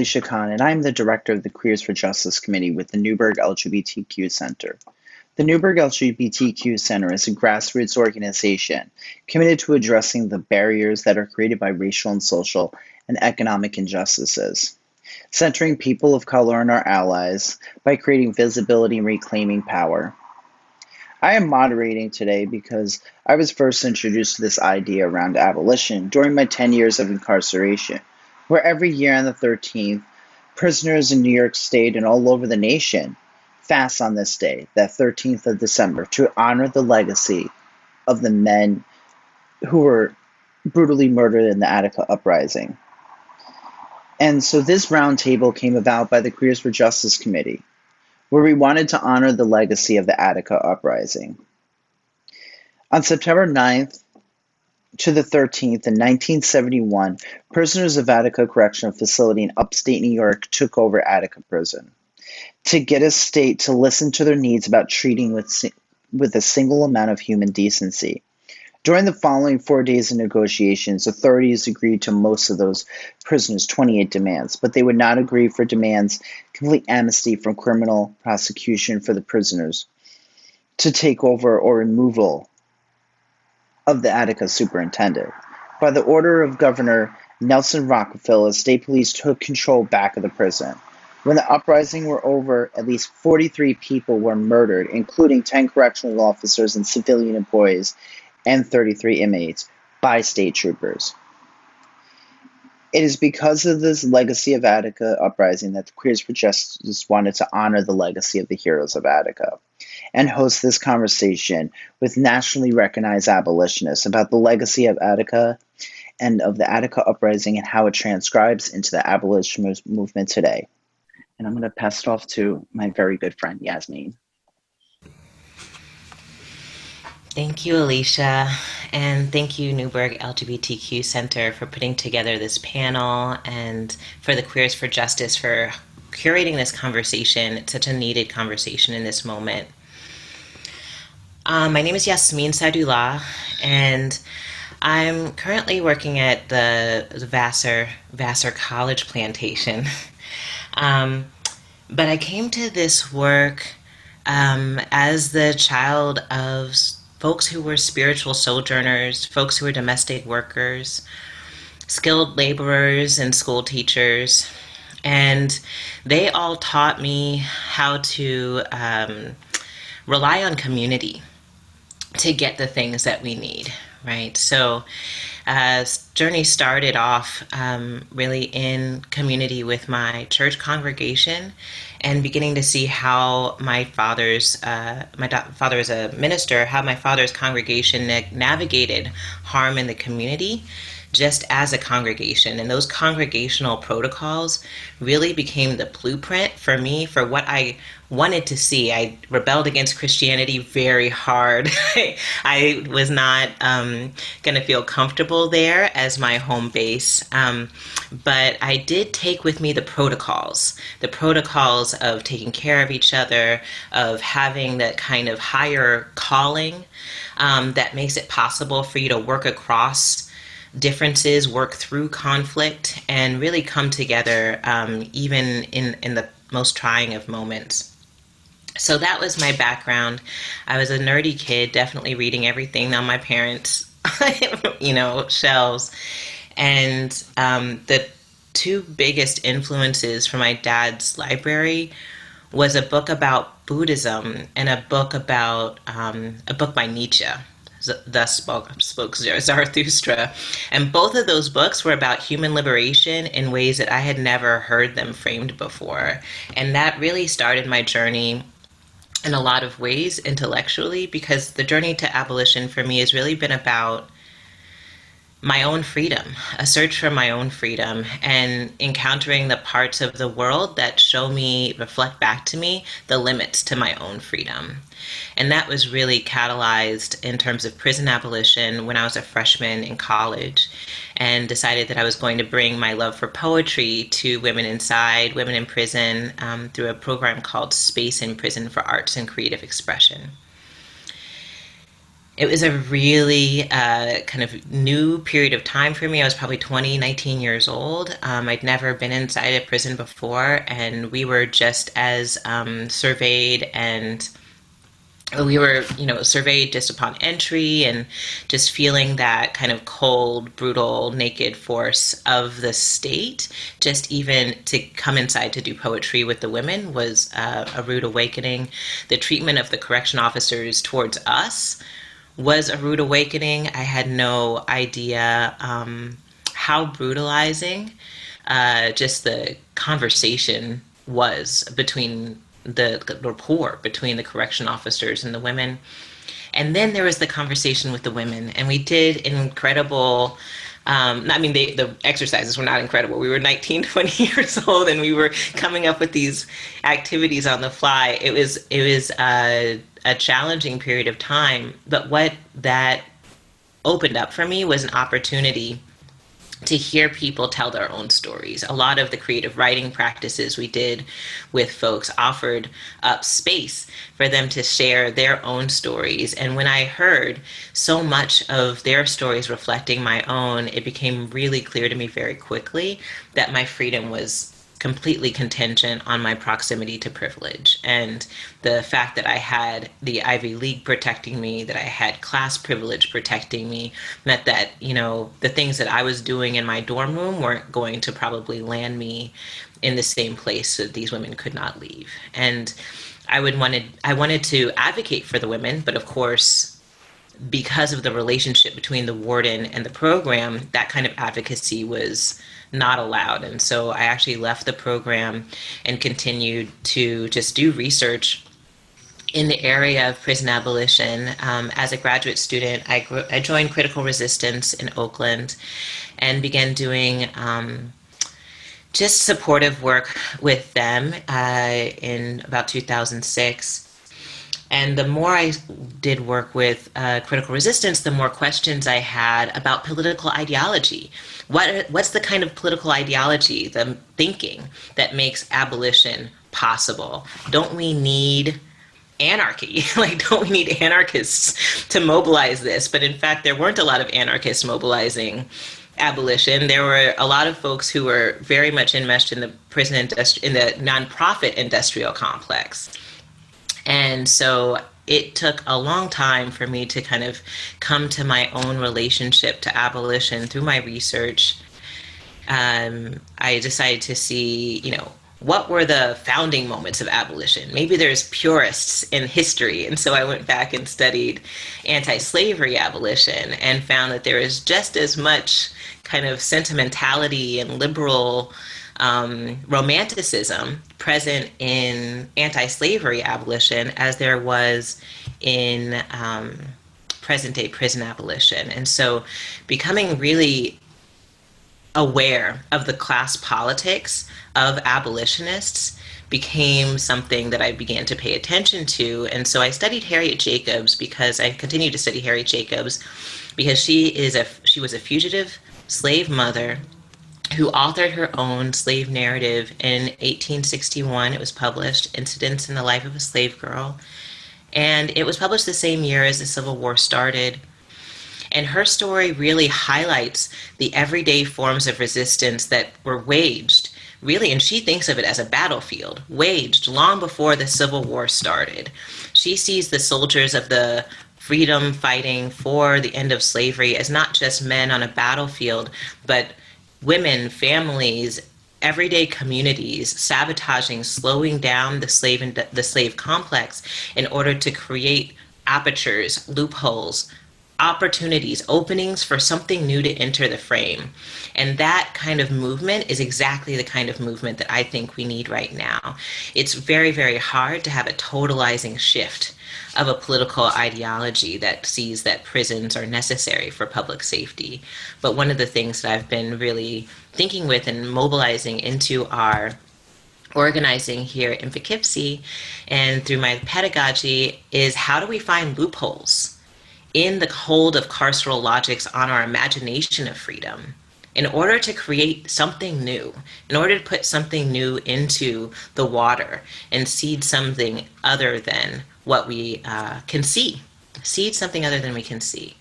Alisha Kohn, and I am the director of the Queers for Justice Committee with the Newburgh LGBTQ Center. The Newburgh LGBTQ Center is a grassroots organization committed to addressing the barriers that are created by racial and social and economic injustices, centering people of color and our allies by creating visibility and reclaiming power. I am moderating today because I was first introduced to this idea around abolition during my 10 years of incarceration, where every year on the 13th, prisoners in New York State and all over the nation fast on this day, that 13th of December, to honor the legacy of the men who were brutally murdered in the Attica uprising. And so this roundtable came about by the Queers for Justice Committee, where we wanted to honor the legacy of the Attica uprising. On September 9th to the 13th in 1971, prisoners of Attica Correctional Facility in upstate New York took over Attica Prison to get a state to listen to their needs about treating with a single amount of human decency. During the following 4 days of negotiations, authorities agreed to most of those prisoners' 28 demands, but they would not agree for demands complete amnesty from criminal prosecution for the prisoners, to take over or removal of the Attica superintendent. By the order of Governor Nelson Rockefeller, state police took control back of the prison. When the uprising were over, at least 43 people were murdered, including 10 correctional officers and civilian employees, and 33 inmates by state troopers. It is because of this legacy of Attica uprising that the Queers for Justice wanted to honor the legacy of the heroes of Attica and host this conversation with nationally recognized abolitionists about the legacy of Attica and of the Attica uprising and how it transcribes into the abolitionist movement today. And I'm going to pass it off to my very good friend, Jasmine. Thank you, Alisha, and thank you, Newburgh LGBTQ Center, for putting together this panel, and for the Queers for Justice for curating this conversation. It's such a needed conversation in this moment. My name is Jasmine Syedellah, and I'm currently working at the Vassar College Plantation. But I came to this work as the child of folks who were spiritual sojourners, folks who were domestic workers, skilled laborers, and school teachers. And they all taught me how to rely on community to get the things that we need, right? So journey started off really in community with my church congregation, and beginning to see how my father is a minister, how my father's congregation navigated harm in the community just as a congregation. And those congregational protocols really became the blueprint for me for what I wanted to see. I rebelled against Christianity very hard. I was not going to feel comfortable there as my home base. But I did take with me the protocols of taking care of each other, of having that kind of higher calling that makes it possible for you to work across differences, work through conflict, and really come together even in the most trying of moments. So that was my background. I was a nerdy kid, definitely reading everything on my parents' shelves. And the two biggest influences for my dad's library was a book about Buddhism and a book by Nietzsche. Thus spoke Zarathustra. And both of those books were about human liberation in ways that I had never heard them framed before. And that really started my journey in a lot of ways intellectually, because the journey to abolition for me has really been about my own freedom, a search for my own freedom, and encountering the parts of the world that reflect back to me the limits to my own freedom. And that was really catalyzed in terms of prison abolition when I was a freshman in college, and decided that I was going to bring my love for poetry to women in prison, through a program called Space in Prison for Arts and Creative Expression. It was a really kind of new period of time for me. I was probably 20, 19 years old. I'd never been inside a prison before, and we were just as surveyed, and we were, surveyed just upon entry, and just feeling that kind of cold, brutal, naked force of the state. Just even to come inside to do poetry with the women was a rude awakening. The treatment of the correction officers towards us was a rude awakening. I had no idea how brutalizing just the conversation was between the rapport between the correction officers and the women. And then there was the conversation with the women, and we did incredible. The exercises were not incredible. We were 19, 20 years old, and we were coming up with these activities on the fly. It was a challenging period of time, but what that opened up for me was an opportunity to hear people tell their own stories. A lot of the creative writing practices we did with folks offered up space for them to share their own stories. And when I heard so much of their stories reflecting my own, it became really clear to me very quickly that my freedom was completely contingent on my proximity to privilege. And the fact that I had the Ivy League protecting me, that I had class privilege protecting me, meant that, the things that I was doing in my dorm room weren't going to probably land me in the same place that these women could not leave. And I wanted to advocate for the women, but of course, because of the relationship between the warden and the program, that kind of advocacy was not allowed. And so I actually left the program and continued to just do research in the area of prison abolition. As a graduate student, I joined Critical Resistance in Oakland and began doing just supportive work with them in about 2006. And the more I did work with Critical Resistance, the more questions I had about political ideology. What's the kind of political ideology, the thinking that makes abolition possible? Don't we need anarchy? Don't we need anarchists to mobilize this? But in fact, there weren't a lot of anarchists mobilizing abolition. There were a lot of folks who were very much enmeshed in the prison in the nonprofit industrial complex. And so it took a long time for me to kind of come to my own relationship to abolition through my research. I decided to see, what were the founding moments of abolition? Maybe there's purists in history. And so I went back and studied anti-slavery abolition and found that there is just as much kind of sentimentality and liberal romanticism present in anti-slavery abolition as there was in present-day prison abolition. And so becoming really aware of the class politics of abolitionists became something that I began to pay attention to. And so I studied Harriet Jacobs because I continued to study Harriet Jacobs because she was a fugitive slave mother who authored her own slave narrative in 1861. It was published, Incidents in the Life of a Slave Girl. And it was published the same year as the Civil War started. And her story really highlights the everyday forms of resistance that were waged, really, and she thinks of it as a battlefield, waged long before the Civil War started. She sees the soldiers of the freedom fighting for the end of slavery as not just men on a battlefield, but women, families, everyday communities, sabotaging, slowing down the slave complex in order to create apertures, loopholes, opportunities, openings for something new to enter the frame. And that kind of movement is exactly the kind of movement that I think we need right now. It's very, very hard to have a totalizing shift of a political ideology that sees that prisons are necessary for public safety. But one of the things that I've been really thinking with and mobilizing into our organizing here in Poughkeepsie and through my pedagogy is how do we find loopholes in the hold of carceral logics on our imagination of freedom in order to create something new, in order to put something new into the water and seed something other than what we can see see something other than we can see.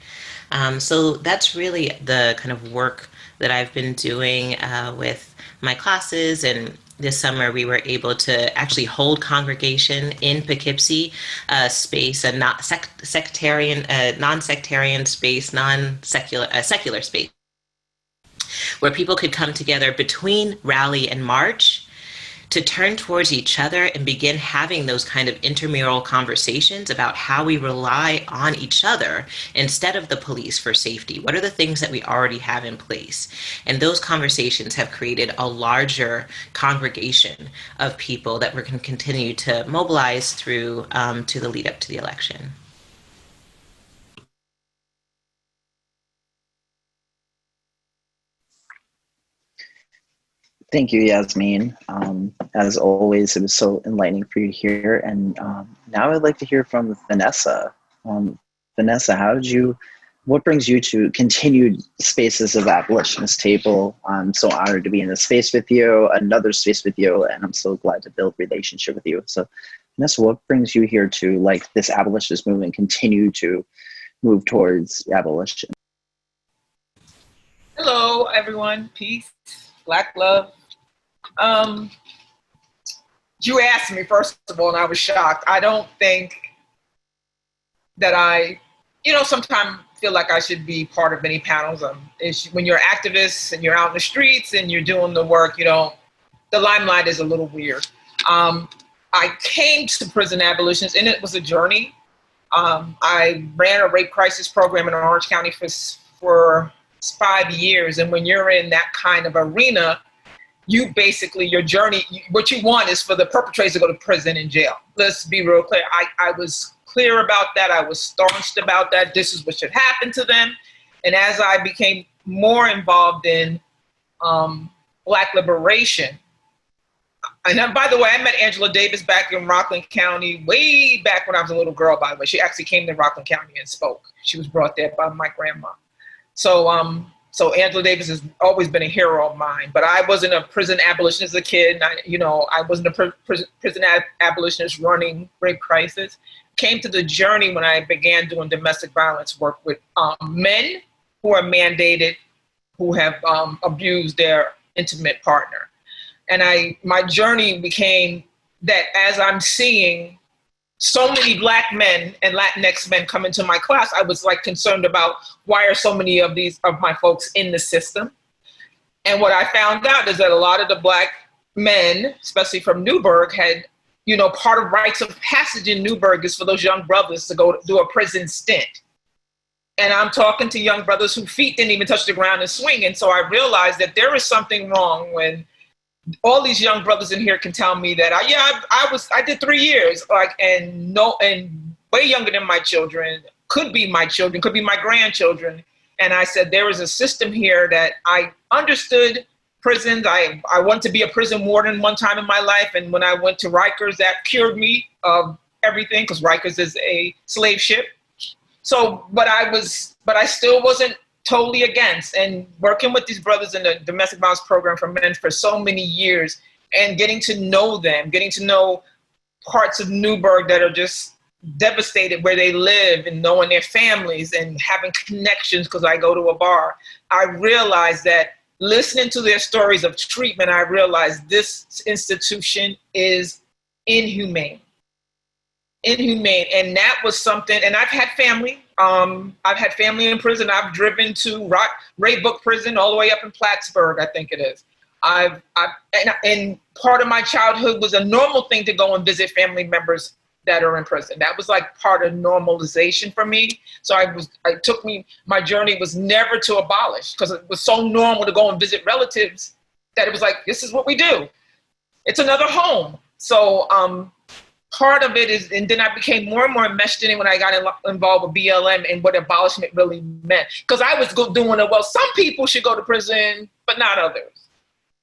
So that's really the kind of work that I've been doing with my classes. And this summer we were able to actually hold congregation in Poughkeepsie, space, a not sectarian, non-sectarian space, non-secular, secular space, where people could come together between rally and march to turn towards each other and begin having those kind of intramural conversations about how we rely on each other instead of the police for safety. What are the things that we already have in place? And those conversations have created a larger congregation of people that we're going to continue to mobilize through to the lead up to the election. Thank you, Yasmin. As always, it was so enlightening for you to hear. And now I'd like to hear from Vanessa. Vanessa, what brings you to continued spaces of Abolitionist Table? I'm so honored to be in this space with you, another space with you, and I'm so glad to build relationship with you. So, Vanessa, what brings you here to like this abolitionist movement continue to move towards abolition? Hello, everyone. Peace, Black love. You asked me, first of all, and I was shocked. I don't think that sometimes feel like I should be part of any panels. When you're activists and you're out in the streets and you're doing the work, the limelight is a little weird. I came to Prison Abolitionist, and it was a journey. I ran a rape crisis program in Orange County for 5 years. And when you're in that kind of arena, you basically, your journey, what you want is for the perpetrators to go to prison and jail. Let's be real clear. I was clear about that. I was staunched about that. This is what should happen to them. And as I became more involved in Black liberation, and by the way, I met Angela Davis back in Rockland County, way back when I was a little girl, by the way. She actually came to Rockland County and spoke. She was brought there by my grandma. So Angela Davis has always been a hero of mine, but I wasn't a prison abolitionist as a kid. I wasn't a prison abolitionist running rape crisis. Came to the journey when I began doing domestic violence work with men who are mandated, who have abused their intimate partner. And my journey became that as I'm seeing so many Black men and Latinx men come into my class, I was like concerned about why are so many of my folks in the system. And what I found out is that a lot of the Black men, especially from Newburgh, had, part of rites of passage in Newburgh is for those young brothers to go do a prison stint. And I'm talking to young brothers whose feet didn't even touch the ground and swing. And so I realized that there is something wrong when all these young brothers in here can tell me that I did 3 years, and way younger than my children, could be my children, could be my grandchildren. And I said, there is a system here that I understood prisons. I wanted to be a prison warden one time in my life. And when I went to Rikers, that cured me of everything, because Rikers is a slave ship. So, but I still wasn't totally against, and working with these brothers in the domestic violence program for men for so many years and getting to know them, getting to know parts of Newburgh that are just devastated where they live and knowing their families and having connections because I go to a bar. I realized that listening to their stories of treatment, I realized this institution is inhumane. And that was something, and I've had family. I've had family in prison. I've driven to Raybook prison all the way up in Plattsburgh, I think it is. And part of my childhood was a normal thing to go and visit family members that are in prison. That was like part of normalization for me. So my journey was never to abolish, because it was so normal to go and visit relatives that it was like, this is what we do. It's another home. So, part of it is, and then I became more and more enmeshed in it when I got involved with BLM and what abolishment really meant. Because I was doing it, well, some people should go to prison, but not others.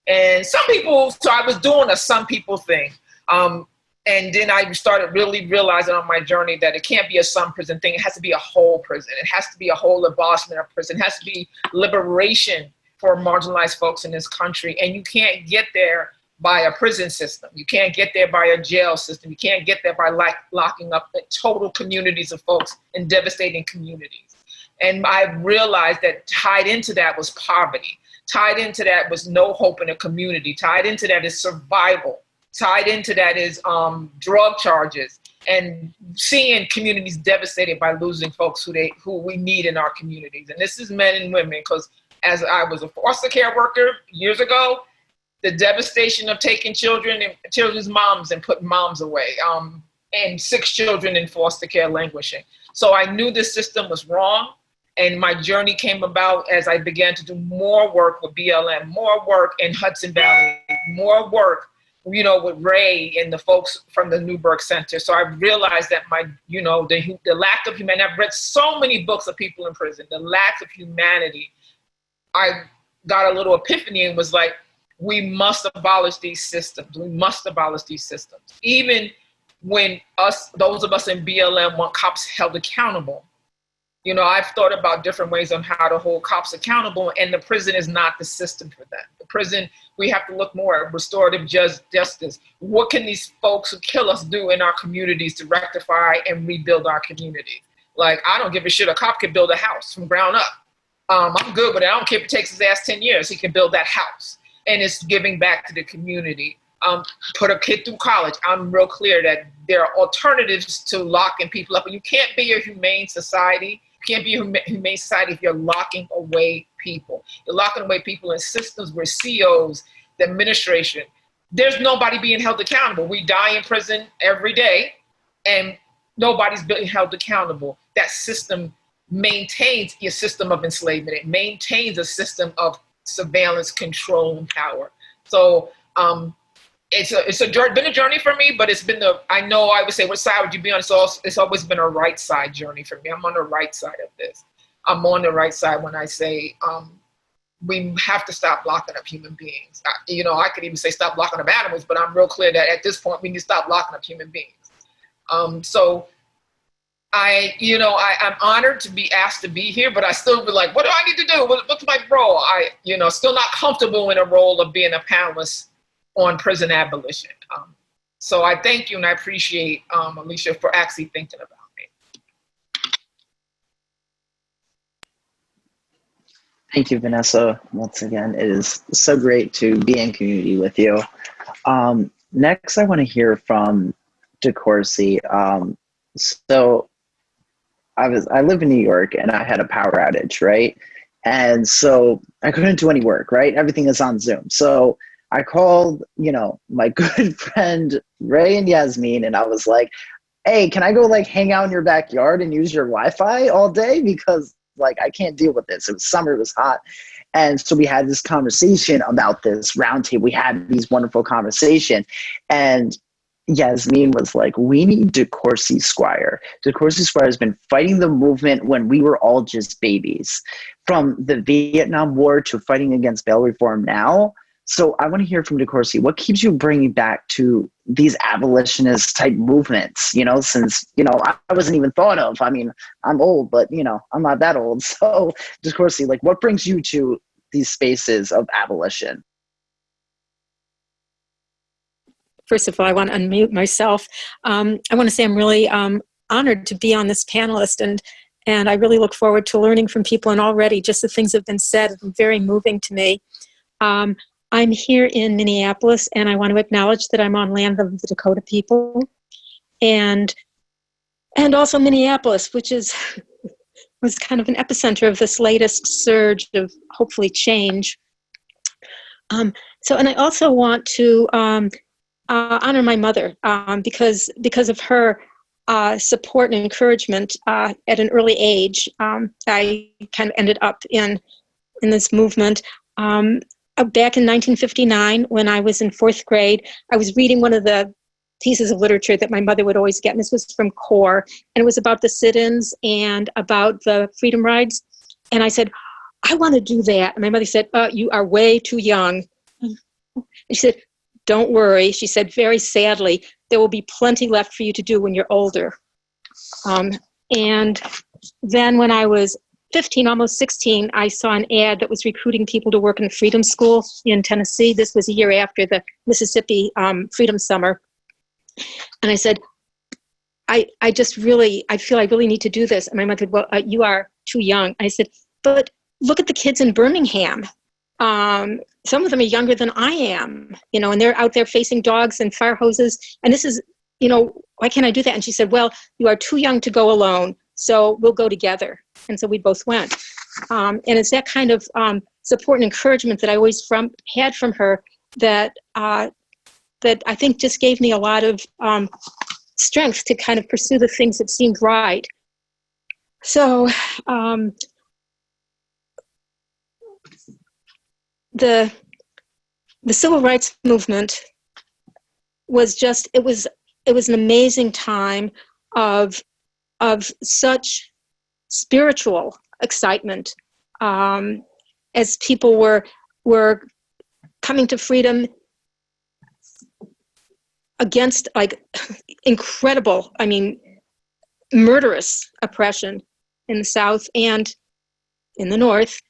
And so I was doing a some people thing. And then I started really realizing on my journey that it can't be a some prison thing. It has to be a whole prison. It has to be a whole abolishment of prison. It has to be liberation for marginalized folks in this country. And you can't get there by a prison system. You can't get there by a jail system. You can't get there by locking up total communities of folks in devastating communities. And I realized that tied into that was poverty. Tied into that was no hope in a community. Tied into that is survival. Tied into that is drug charges and seeing communities devastated by losing folks who we need in our communities. And this is men and women, because as I was a foster care worker years ago, the devastation of taking children and children's moms and putting moms away, and 6 children in foster care languishing. So I knew this system was wrong. And my journey came about as I began to do more work with BLM, more work in Hudson Valley, more work, with Ray and the folks from the Newburgh Center. So I realized that the lack of humanity, I've read so many books of people in prison, the lack of humanity, I got a little epiphany and was like, we must abolish these systems. We must abolish these systems. Even when those of us in BLM want cops held accountable. I've thought about different ways on how to hold cops accountable, and the prison is not the system for that. The prison, we have to look more at restorative justice. What can these folks who kill us do in our communities to rectify and rebuild our communities? Like, I don't give a shit. A cop can build a house from ground up. I'm good with it. I don't care if it takes his ass 10 years. He can build that house. And it's giving back to the community. Put a kid through college. I'm real clear that there are alternatives to locking people up. And you can't be a humane society. You can't be a humane society if you're locking away people. You're locking away people in systems where COs, the administration, there's nobody being held accountable. We die in prison every day and nobody's being held accountable. That system maintains a system of enslavement. It maintains a system of surveillance, control, and power. So it's been a journey for me, but it's been I would say, what side would you be on? It's always been a right side journey for me. I'm on the right side of this. I'm on the right side when I say we have to stop locking up human beings. I could even say stop locking up animals, but I'm real clear that at this point we need to stop locking up human beings. So I'm honored to be asked to be here, but I still be like, what do I need to do? What's my role? Still not comfortable in a role of being a panelist on prison abolition. So I thank you and I appreciate Alisha for actually thinking about me. Thank you, Vanessa. Once again, it is so great to be in community with you. Next, I want to hear from Decourcy. So I live in New York and I had a power outage, right? And so I couldn't do any work, right? Everything is on Zoom. So I called, my good friend Ray and Jasmine, and I was like, hey, can I go hang out in your backyard and use your Wi-Fi all day? Because I can't deal with this. It was summer, it was hot. And so we had this conversation about this roundtable. We had these wonderful conversations. And Jasmine was like, we need Decourcy Squire. Decourcy Squire has been fighting the movement when we were all just babies, from the Vietnam War to fighting against bail reform now. So I want to hear from Decourcy. What keeps you bringing back to these abolitionist type movements, since, I wasn't even thought of. I mean, I'm old, but, I'm not that old. So Decourcy, what brings you to these spaces of abolition? First of all, I want to unmute myself. I want to say I'm really honored to be on this panelist, and I really look forward to learning from people. And already, just the things that have been said have been very moving to me. I'm here in Minneapolis, and I want to acknowledge that I'm on land of the Dakota people, and also Minneapolis, which was kind of an epicenter of this latest surge of hopefully change. And I also want to honor my mother because of her support and encouragement at an early age. I kind of ended up in this movement. Back in 1959, when I was in 4th grade, I was reading one of the pieces of literature that my mother would always get, and this was from Kohn, and it was about the sit-ins and about the freedom rides. And I said, I want to do that. And my mother said, you are way too young. And she said, don't worry. She said, very sadly, there will be plenty left for you to do when you're older. And then when I was 15, almost 16, I saw an ad that was recruiting people to work in the Freedom School in Tennessee. This was a year after the Mississippi Freedom Summer. And I said, I feel I really need to do this. And my mother said, well, you are too young. I said, but look at the kids in Birmingham. Some of them are younger than I am, and they're out there facing dogs and fire hoses. And this is, why can't I do that? And she said, well, you are too young to go alone, so we'll go together. And so we both went. And it's that kind of support and encouragement that I always had from her that I think just gave me a lot of strength to kind of pursue the things that seemed right. So the civil rights movement was just, it was an amazing time of such spiritual excitement as people were coming to freedom against incredible, murderous oppression in the South and in the North,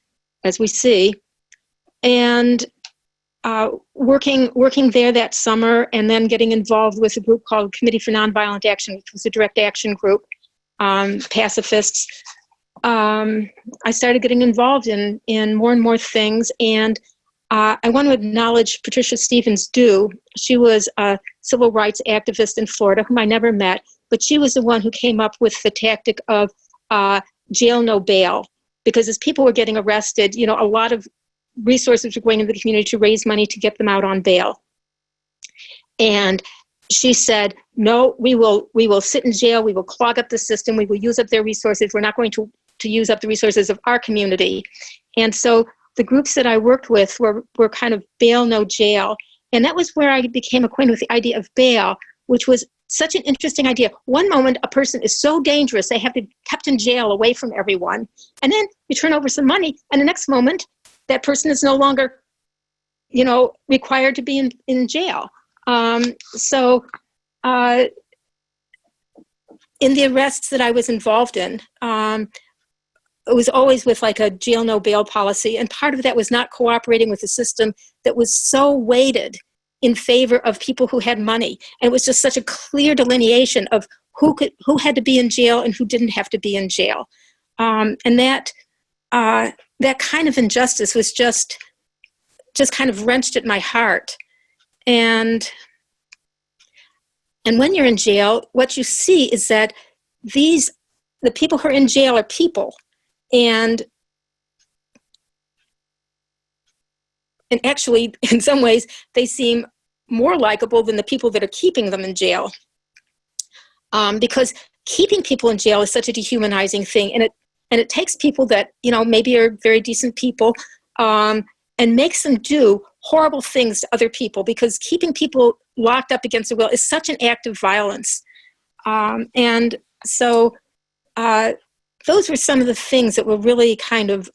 as we see, and working there that summer, and then getting involved with a group called Committee for Nonviolent Action, which was a direct action group, pacifists. I started getting involved in more and more things, and I want to acknowledge Patricia Stevens-Dew. She was a civil rights activist in Florida, whom I never met, but she was the one who came up with the tactic of jail no bail, because as people were getting arrested, a lot of resources were going into the community to raise money to get them out on bail. And she said, no, we will sit in jail, we will clog up the system, we will use up their resources, we're not going to use up the resources of our community. And so the groups that I worked with were kind of bail, no jail. And that was where I became acquainted with the idea of bail, which was such an interesting idea. One moment, a person is so dangerous, they have to be kept in jail away from everyone. And then you turn over some money, and the next moment, that person is no longer, required to be in jail. So in the arrests that I was involved in, it was always with a jail no bail policy. And part of that was not cooperating with a system that was so weighted in favor of people who had money. And it was just such a clear delineation of who had to be in jail and who didn't have to be in jail. And that kind of injustice was just kind of wrenched at my heart. And when you're in jail, what you see is that the people who are in jail are people. And actually, in some ways, they seem more likable than the people that are keeping them in jail. Because keeping people in jail is such a dehumanizing thing. And it takes people that, maybe are very decent people, and makes them do horrible things to other people, because keeping people locked up against their will is such an act of violence. And so those were some of the things that were really kind of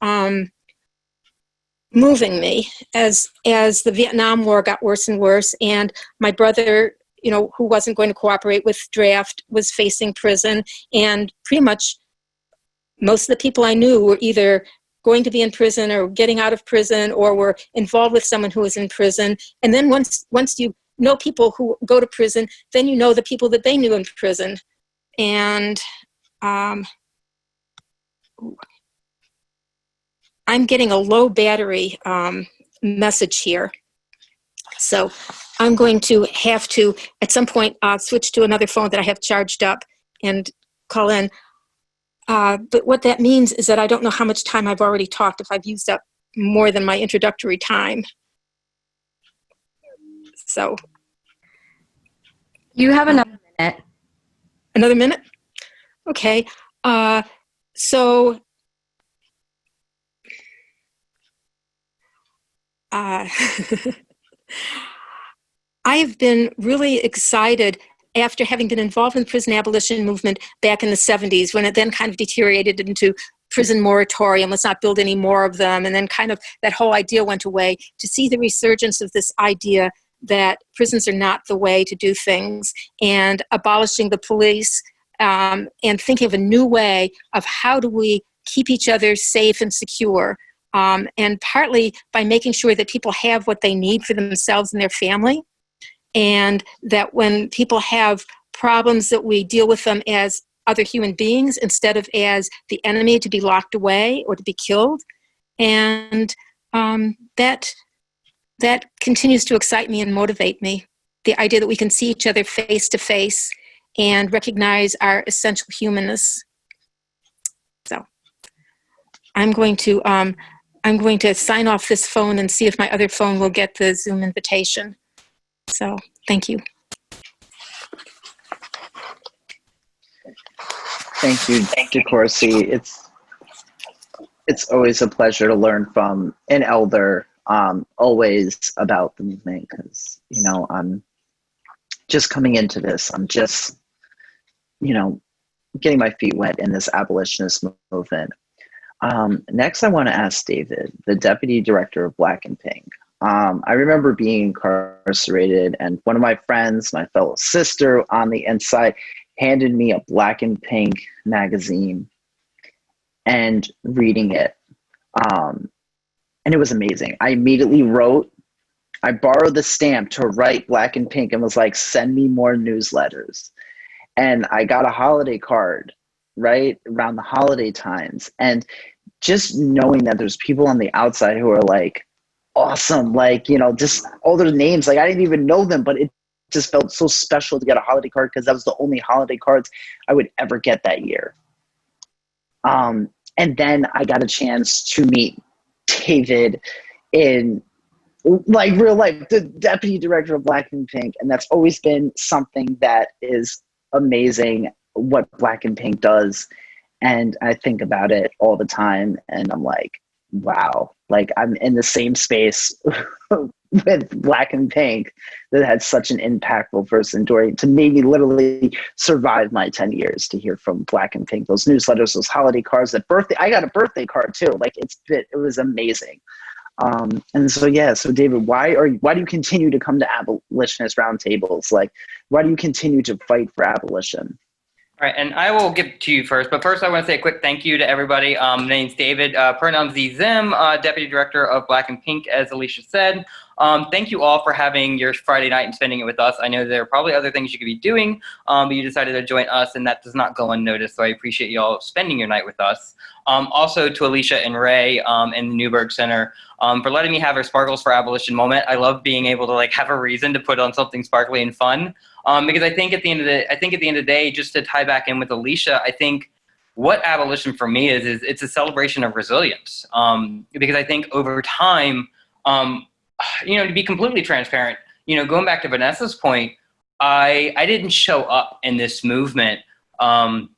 moving me as the Vietnam War got worse and worse, and my brother, who wasn't going to cooperate with draft, was facing prison, and pretty much most of the people I knew were either going to be in prison or getting out of prison or were involved with someone who was in prison. And then once you know people who go to prison, then you know the people that they knew in prison. And I'm getting a low battery message here. So I'm going to have to, at some point, switch to another phone that I have charged up and call in. But what that means is that I don't know how much time I've already talked, if I've used up more than my introductory time. So. You have another minute. Another minute? Okay. So. I've been really excited after having been involved in the prison abolition movement back in the 70s, when it then kind of deteriorated into prison moratorium, let's not build any more of them, and then kind of that whole idea went away, to see the resurgence of this idea that prisons are not the way to do things, and abolishing the police, and thinking of a new way of how do we keep each other safe and secure. And partly by making sure that people have what they need for themselves and their family, and that when people have problems that we deal with them as other human beings instead of as the enemy to be locked away or to be killed. And that continues to excite me and motivate me. The idea that we can see each other face to face and recognize our essential humanness. So I'm going to sign off this phone and see if my other phone will get the Zoom invitation. So thank you. Thank you, Decourcy. It's always a pleasure to learn from an elder, always about the movement, because, you know, I'm just coming into this. I'm just, you know, getting my feet wet in this abolitionist movement. Next, I want to ask David, the Deputy Director of Black and Pink. I remember being incarcerated, and one of my friends, my fellow sister on the inside, handed me a Black and Pink magazine and reading it. And it was amazing. I immediately I borrowed the stamp to write Black and Pink and was like, send me more newsletters. And I got a holiday card right around the holiday times. And just knowing that there's people on the outside who are like, awesome, like, you know, just all their names, like I didn't even know them, but it just felt so special to get a holiday card because that was the only holiday cards I would ever get that year. And then I got a chance to meet David in like real life, the Deputy Director of Black and Pink, and that's always been something that is amazing what Black and Pink does. And I think about it all the time, and I'm like, wow, like I'm in the same space with Black and Pink that had such an impactful person to make me literally survive my 10 years to hear from Black and Pink, those newsletters, those holiday cards, I got a birthday card too. Like it was amazing. And so, yeah, so David, why do you continue to come to abolitionist roundtables? Like, why do you continue to fight for abolition? All right, and I will get to you first, but first I want to say a quick thank you to everybody. My name's David, pronouns he, them, Deputy Director of Black and Pink, as Alisha said. Thank you all for having your Friday night and spending it with us. I know there are probably other things you could be doing, but you decided to join us, and that does not go unnoticed, so I appreciate you all spending your night with us. Also to Alisha and Ray in the Newburgh Center for letting me have our Sparkles for Abolition moment. I love being able to like have a reason to put on something sparkly and fun. Because I think at the end of the day, just to tie back in with Alisha, I think what abolition for me is it's a celebration of resilience. Because I think over time, to be completely transparent, going back to Vanessa's point, I didn't show up in this movement on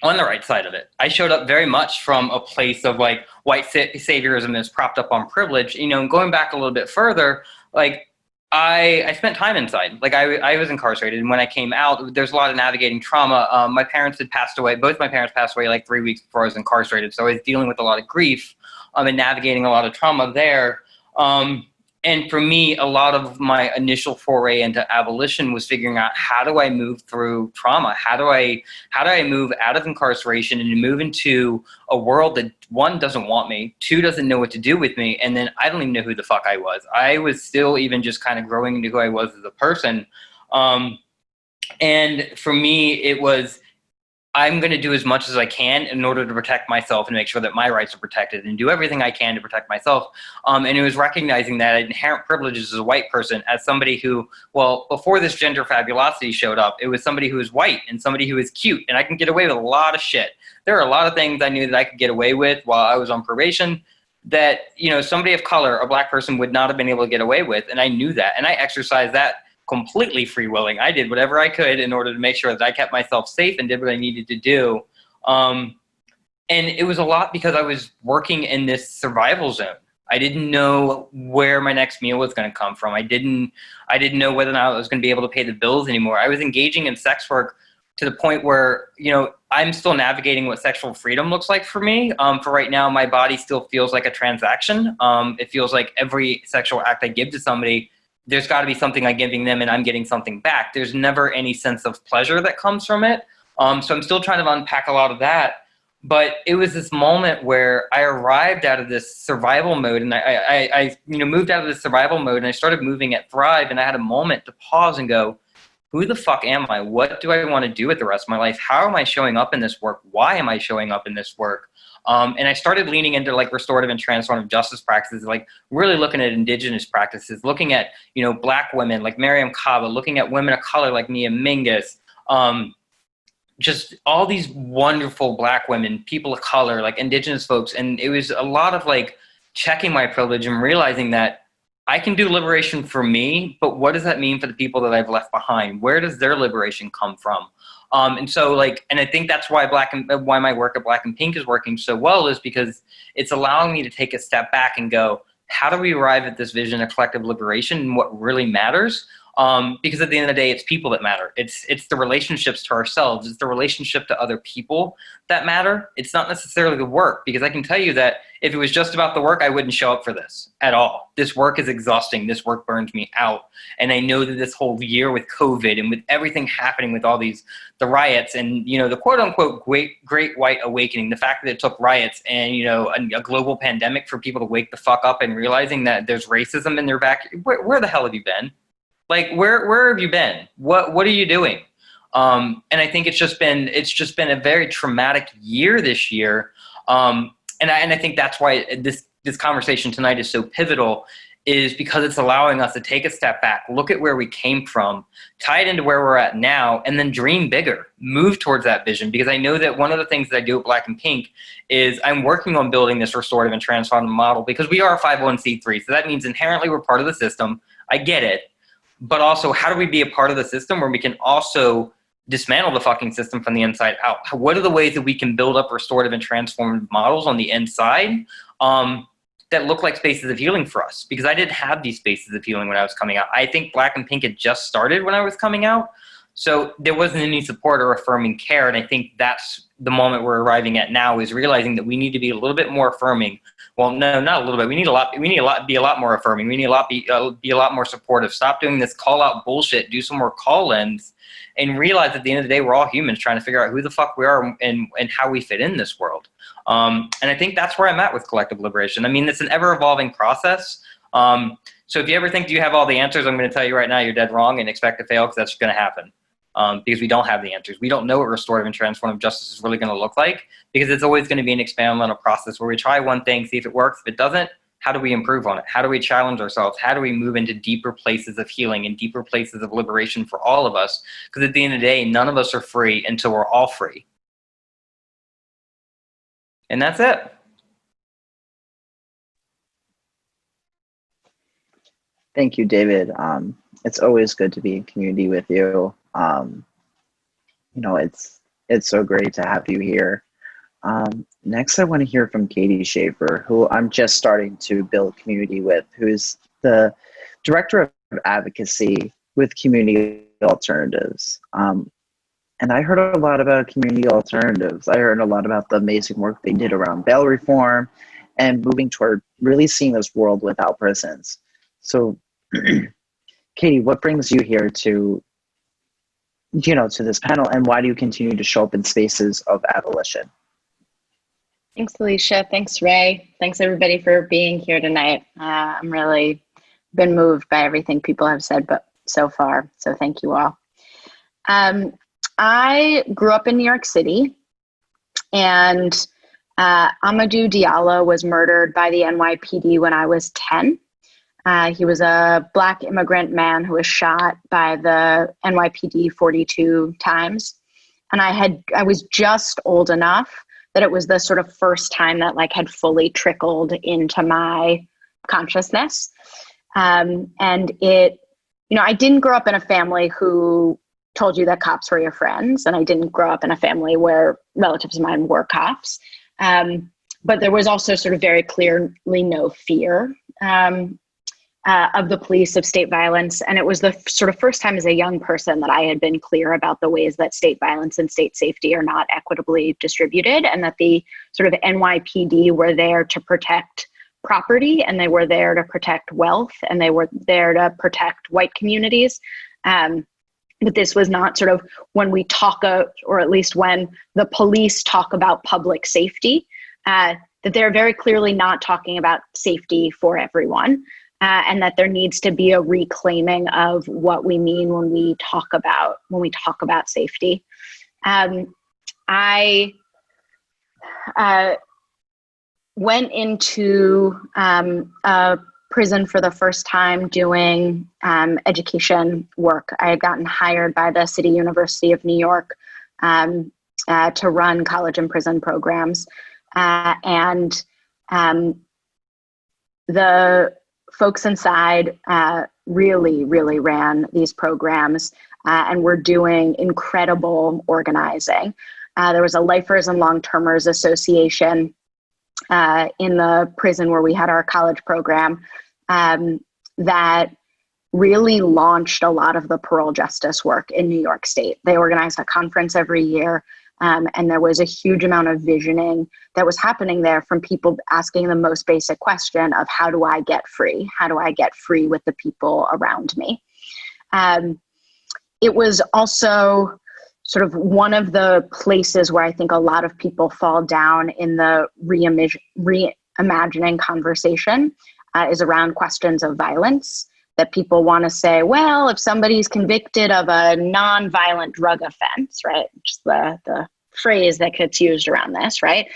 the right side of it. I showed up very much from a place of like white saviorism that's propped up on privilege. Going back a little bit further, like I spent time inside. Like I was incarcerated, and when I came out, there's a lot of navigating trauma. My parents had passed away. Both my parents passed away like 3 weeks before I was incarcerated, so I was dealing with a lot of grief and navigating a lot of trauma there. And for me, a lot of my initial foray into abolition was figuring out, how do I move through trauma? How do I move out of incarceration and move into a world that, one, doesn't want me, two, doesn't know what to do with me, and then I don't even know who the fuck I was. I was still even just kind of growing into who I was as a person. And for me, it was, I'm going to do as much as I can in order to protect myself and make sure that my rights are protected, and do everything I can to protect myself. And it was recognizing that inherent privileges as a white person, as somebody who, well, before this gender fabulosity showed up, it was somebody who was white and somebody who was cute, and I can get away with a lot of shit. There are a lot of things I knew that I could get away with while I was on probation that, somebody of color, a black person, would not have been able to get away with, and I knew that, and I exercised that completely free willing. I did whatever I could in order to make sure that I kept myself safe and did what I needed to do. And it was a lot because I was working in this survival zone. I didn't know where my next meal was going to come from. I didn't know whether or not I was going to be able to pay the bills anymore. I was engaging in sex work to the point where, I'm still navigating what sexual freedom looks like for me. For right now, my body still feels like a transaction. It feels like every sexual act I give to somebody, there's got to be something I'm giving them and I'm getting something back. There's never any sense of pleasure that comes from it. So I'm still trying to unpack a lot of that. But it was this moment where I arrived out of this survival mode, and I moved out of this survival mode, and I started moving at Thrive, and I had a moment to pause and go, who the fuck am I? What do I want to do with the rest of my life? How am I showing up in this work? Why am I showing up in this work? And I started leaning into like restorative and transformative justice practices, like really looking at indigenous practices, looking at, Black women like Miriam Kaba, looking at women of color like Mia Mingus, just all these wonderful Black women, people of color, like indigenous folks. And it was a lot of like checking my privilege and realizing that I can do liberation for me, but what does that mean for the people that I've left behind? Where does their liberation come from? And I think that's why why my work at Black and Pink is working so well, is because it's allowing me to take a step back and go, how do we arrive at this vision of collective liberation and what really matters? Because at the end of the day, it's people that matter. It's the relationships to ourselves. It's the relationship to other people that matter. It's not necessarily the work, because I can tell you that if it was just about the work, I wouldn't show up for this at all. This work is exhausting. This work burns me out. And I know that this whole year with COVID and with everything happening with all the riots and, the quote unquote great white awakening, the fact that it took riots and, a global pandemic for people to wake the fuck up and realizing that there's racism in their back. Where the hell have you been? Like, where have you been? What are you doing? And I think it's just been a very traumatic year this year. And I think that's why this conversation tonight is so pivotal, is because it's allowing us to take a step back, look at where we came from, tie it into where we're at now, and then dream bigger, move towards that vision. Because I know that one of the things that I do at Black and Pink is I'm working on building this restorative and transformative model, because we are a 501c3. So that means inherently we're part of the system. I get it. But also, how do we be a part of the system where we can also dismantle the fucking system from the inside out? What are the ways that we can build up restorative and transformative models on the inside that look like spaces of healing for us? Because I didn't have these spaces of healing when I was coming out. I think Black and Pink had just started when I was coming out. So there wasn't any support or affirming care. And I think that's the moment we're arriving at now, is realizing that we need to be a little bit more affirming. Well, no, not a little bit. We need to be a lot more affirming. We need to be a lot more supportive. Stop doing this call out bullshit. Do some more call-ins, and realize at the end of the day, we're all humans trying to figure out who the fuck we are and how we fit in this world. And I think that's where I'm at with collective liberation. I mean, it's an ever-evolving process. So if you ever think you have all the answers, I'm going to tell you right now, you're dead wrong and expect to fail, because that's going to happen. Because we don't have the answers. We don't know what restorative and transformative justice is really going to look like, because it's always going to be an experimental process where we try one thing, see if it works. If it doesn't, how do we improve on it? How do we challenge ourselves? How do we move into deeper places of healing and deeper places of liberation for all of us? Because at the end of the day, none of us are free until we're all free. And that's it. Thank you, David. It's always good to be in community with you. It's so great to have you here. Next, I want to hear from Katie Schaffer, who I'm just starting to build community with, who's the Director of Advocacy with Community Alternatives. And I heard a lot about Community Alternatives. I heard a lot about the amazing work they did around bail reform and moving toward really seeing this world without prisons. So, Katie, what brings you here to this panel, and why do you continue to show up in spaces of abolition? Thanks, Alisha. Thanks, Ray. Thanks, everybody, for being here tonight. I'm really been moved by everything people have said but so far, so thank you all. I grew up in New York City, and Amadou Diallo was murdered by the NYPD when I was 10. He was a Black immigrant man who was shot by the NYPD 42 times. And I was just old enough that it was the sort of first time that had fully trickled into my consciousness. And I didn't grow up in a family who told you that cops were your friends. And I didn't grow up in a family where relatives of mine were cops. But there was also sort of very clearly no fear of the police, of state violence. And it was the sort of first time as a young person that I had been clear about the ways that state violence and state safety are not equitably distributed, and that the sort of NYPD were there to protect property, and they were there to protect wealth, and they were there to protect white communities. But this was not sort of when we talk, or at least when the police talk about public safety, that they're very clearly not talking about safety for everyone, and that there needs to be a reclaiming of what we mean when we talk about safety. I went into prison for the first time doing education work. I had gotten hired by the City University of New York to run college and prison programs. And the folks inside really, really ran these programs and were doing incredible organizing. There was a Lifers and Long-Termers Association in the prison where we had our college program that really launched a lot of the parole justice work in New York State. They organized a conference every year, and there was a huge amount of visioning that was happening there from people asking the most basic question of, how do I get free? How do I get free with the people around me? It was also sort of one of the places where I think a lot of people fall down in the reimagining conversation is around questions of violence, that people want to say, well, if somebody's convicted of a non-violent drug offense, right, just the phrase that gets used around this, right,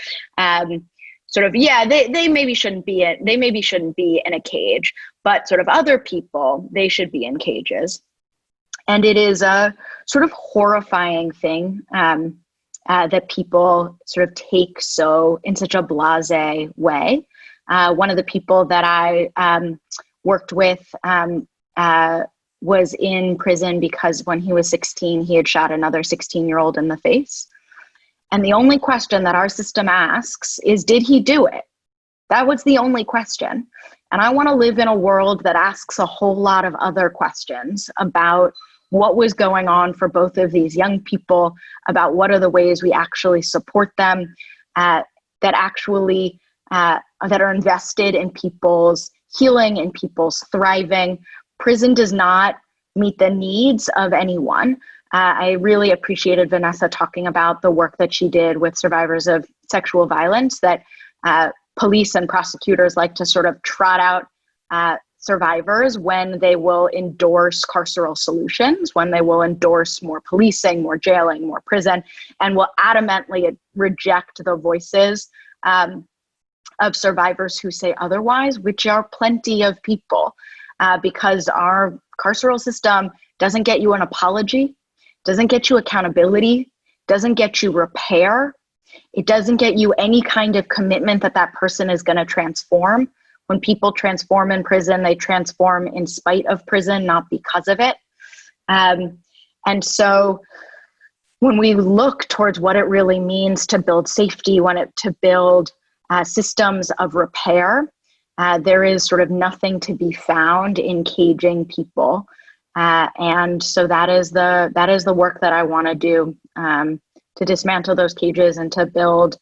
sort of, yeah, they maybe shouldn't be in a cage, but sort of other people, they should be in cages. And it is a sort of horrifying thing that people sort of take in such a blasé way. One of the people that I worked with was in prison because when he was 16, he had shot another 16-year-old in the face. And the only question that our system asks is, did he do it? That was the only question. And I want to live in a world that asks a whole lot of other questions about what was going on for both of these young people, about what are the ways we actually support them, that are invested in people's healing and people's thriving. Prison does not meet the needs of anyone. I really appreciated Vanessa talking about the work that she did with survivors of sexual violence, that police and prosecutors like to sort of trot out survivors when they will endorse carceral solutions, when they will endorse more policing, more jailing, more prison, and will adamantly reject the voices of survivors who say otherwise, which are plenty of people, because our carceral system doesn't get you an apology, doesn't get you accountability, doesn't get you repair. It doesn't get you any kind of commitment that that person is going to transform. When people transform in prison, they transform in spite of prison, not because of it. And so when we look towards what it really means to build safety, to build systems of repair, there is sort of nothing to be found in caging people. And so that is the work that I want to do, to dismantle those cages and to build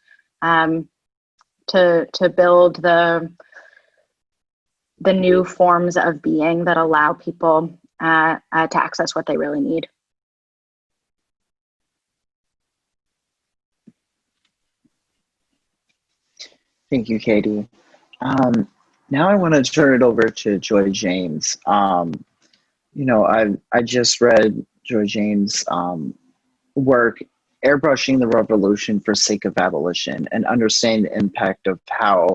the new forms of being that allow people to access what they really need. Thank you, Katie. Now I want to turn it over to Joy James. I just read Joy James' work, Airbrushing the Revolution for Sake of Abolition, and understanding the impact of how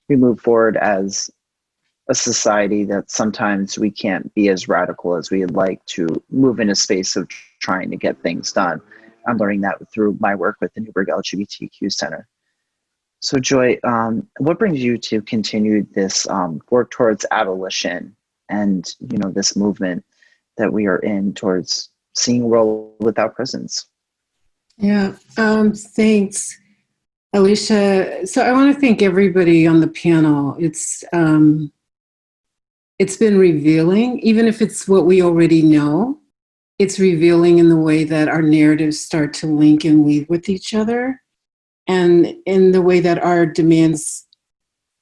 we move forward as a society that sometimes we can't be as radical as we'd like to move in a space of trying to get things done. I'm learning that through my work with the Newburgh LGBTQ Center. So Joy, what brings you to continue this work towards abolition and, this movement that we are in towards seeing a world without prisons? Yeah, thanks, Alisha. So I want to thank everybody on the panel. It's been revealing, even if it's what we already know, it's revealing in the way that our narratives start to link and weave with each other, and in the way that our demands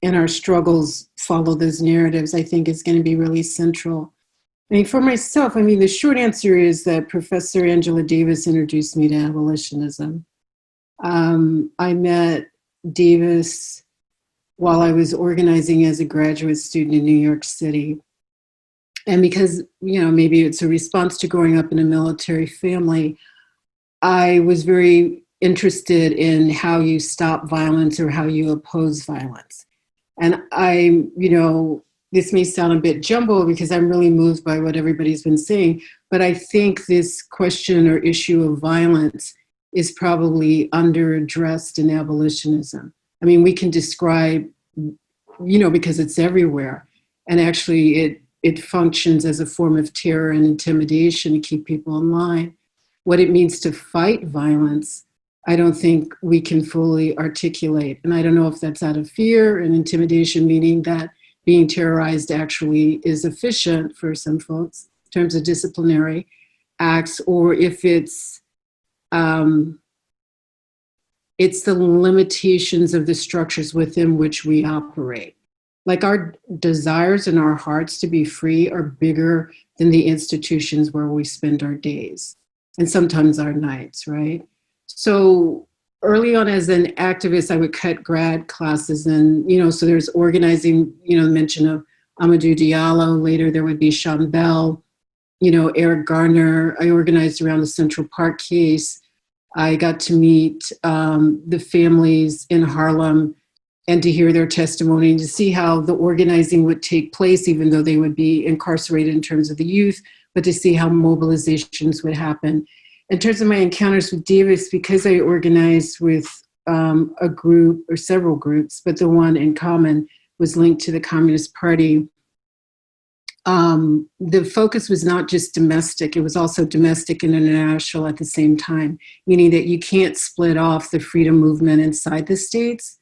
and our struggles follow those narratives, I think is going to be really central I mean, for myself, I mean, the short answer is that Professor Angela Davis introduced me to abolitionism. I met Davis while I was organizing as a graduate student in New York City. And because, you know, maybe it's a response to growing up in a military family, I was very interested in how you stop violence or how you oppose violence. And you know, this may sound a bit jumbled because I'm really moved by what everybody's been saying, but I think this question or issue of violence is probably underaddressed in abolitionism. I mean, we can describe, you know, because it's everywhere. And actually it functions as a form of terror and intimidation to keep people in line. What it means to fight violence, I don't think we can fully articulate. And I don't know if that's out of fear and intimidation, meaning that being terrorized actually is efficient for some folks in terms of disciplinary acts, or if it's the limitations of the structures within which we operate. Like our desires and our hearts to be free are bigger than the institutions where we spend our days and sometimes our nights, right? So early on as an activist, I would cut grad classes and, you know, so there's organizing, you know, mention of Amadou Diallo. Later there would be Sean Bell, you know, Eric Garner. I organized around the Central Park case. I got to meet the families in Harlem and to hear their testimony and to see how the organizing would take place, even though they would be incarcerated in terms of the youth, but to see how mobilizations would happen. In terms of my encounters with Davis, because I organized with a group or several groups, but the one in common was linked to the Communist Party, the focus was not just domestic, it was also domestic and international at the same time, meaning that you can't split off the freedom movement inside the states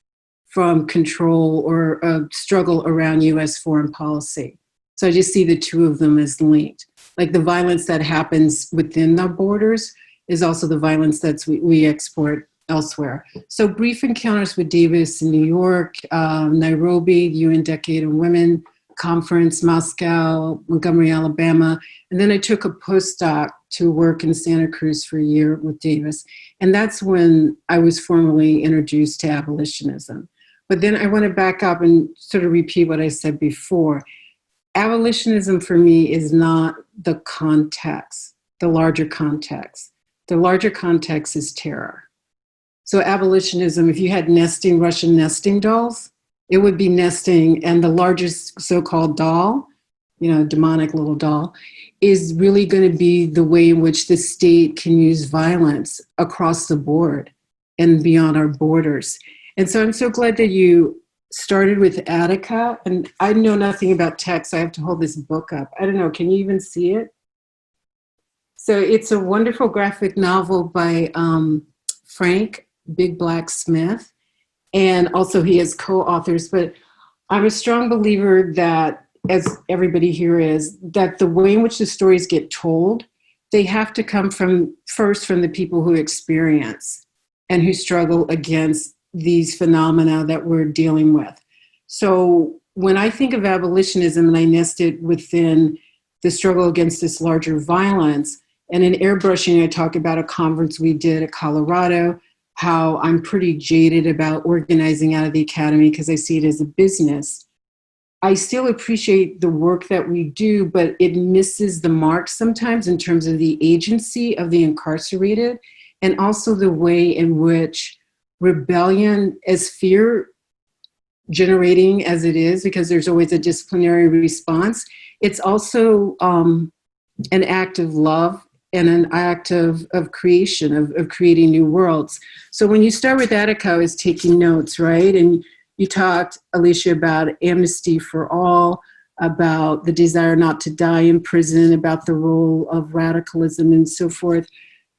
from control or a struggle around US foreign policy. So I just see the two of them as linked. Like the violence that happens within the borders is also the violence that we export elsewhere. So brief encounters with Davis in New York, Nairobi, UN Decade on Women Conference, Moscow, Montgomery, Alabama. And then I took a postdoc to work in Santa Cruz for a year with Davis. And that's when I was formally introduced to abolitionism. But then I want to back up and sort of repeat what I said before. Abolitionism for me is not the context, the larger context. The larger context is terror. So abolitionism, if you had Russian nesting dolls, it would be nesting, and the largest so-called doll, you know, demonic little doll, is really going to be the way in which the state can use violence across the board and beyond our borders. And so I'm so glad that you started with Attica, and I know nothing about text. I have to hold this book up. I don't know, can you even see it? So it's a wonderful graphic novel by Frank Big Black Smith, and also he has co-authors, but I'm a strong believer that, as everybody here is, that the way in which the stories get told, they have to come first from the people who experience and who struggle against these phenomena that we're dealing with. So when I think of abolitionism and I nest it within the struggle against this larger violence, and in airbrushing, I talk about a conference we did at Colorado, how I'm pretty jaded about organizing out of the academy because I see it as a business. I still appreciate the work that we do, but it misses the mark sometimes in terms of the agency of the incarcerated and also the way in which rebellion, as fear generating as it is, because there's always a disciplinary response, it's also an act of love and an act of creation, of creating new worlds. So when you start with Attica, I was taking notes, right? And you talked, Alisha, about amnesty for all, about the desire not to die in prison, about the role of radicalism and so forth.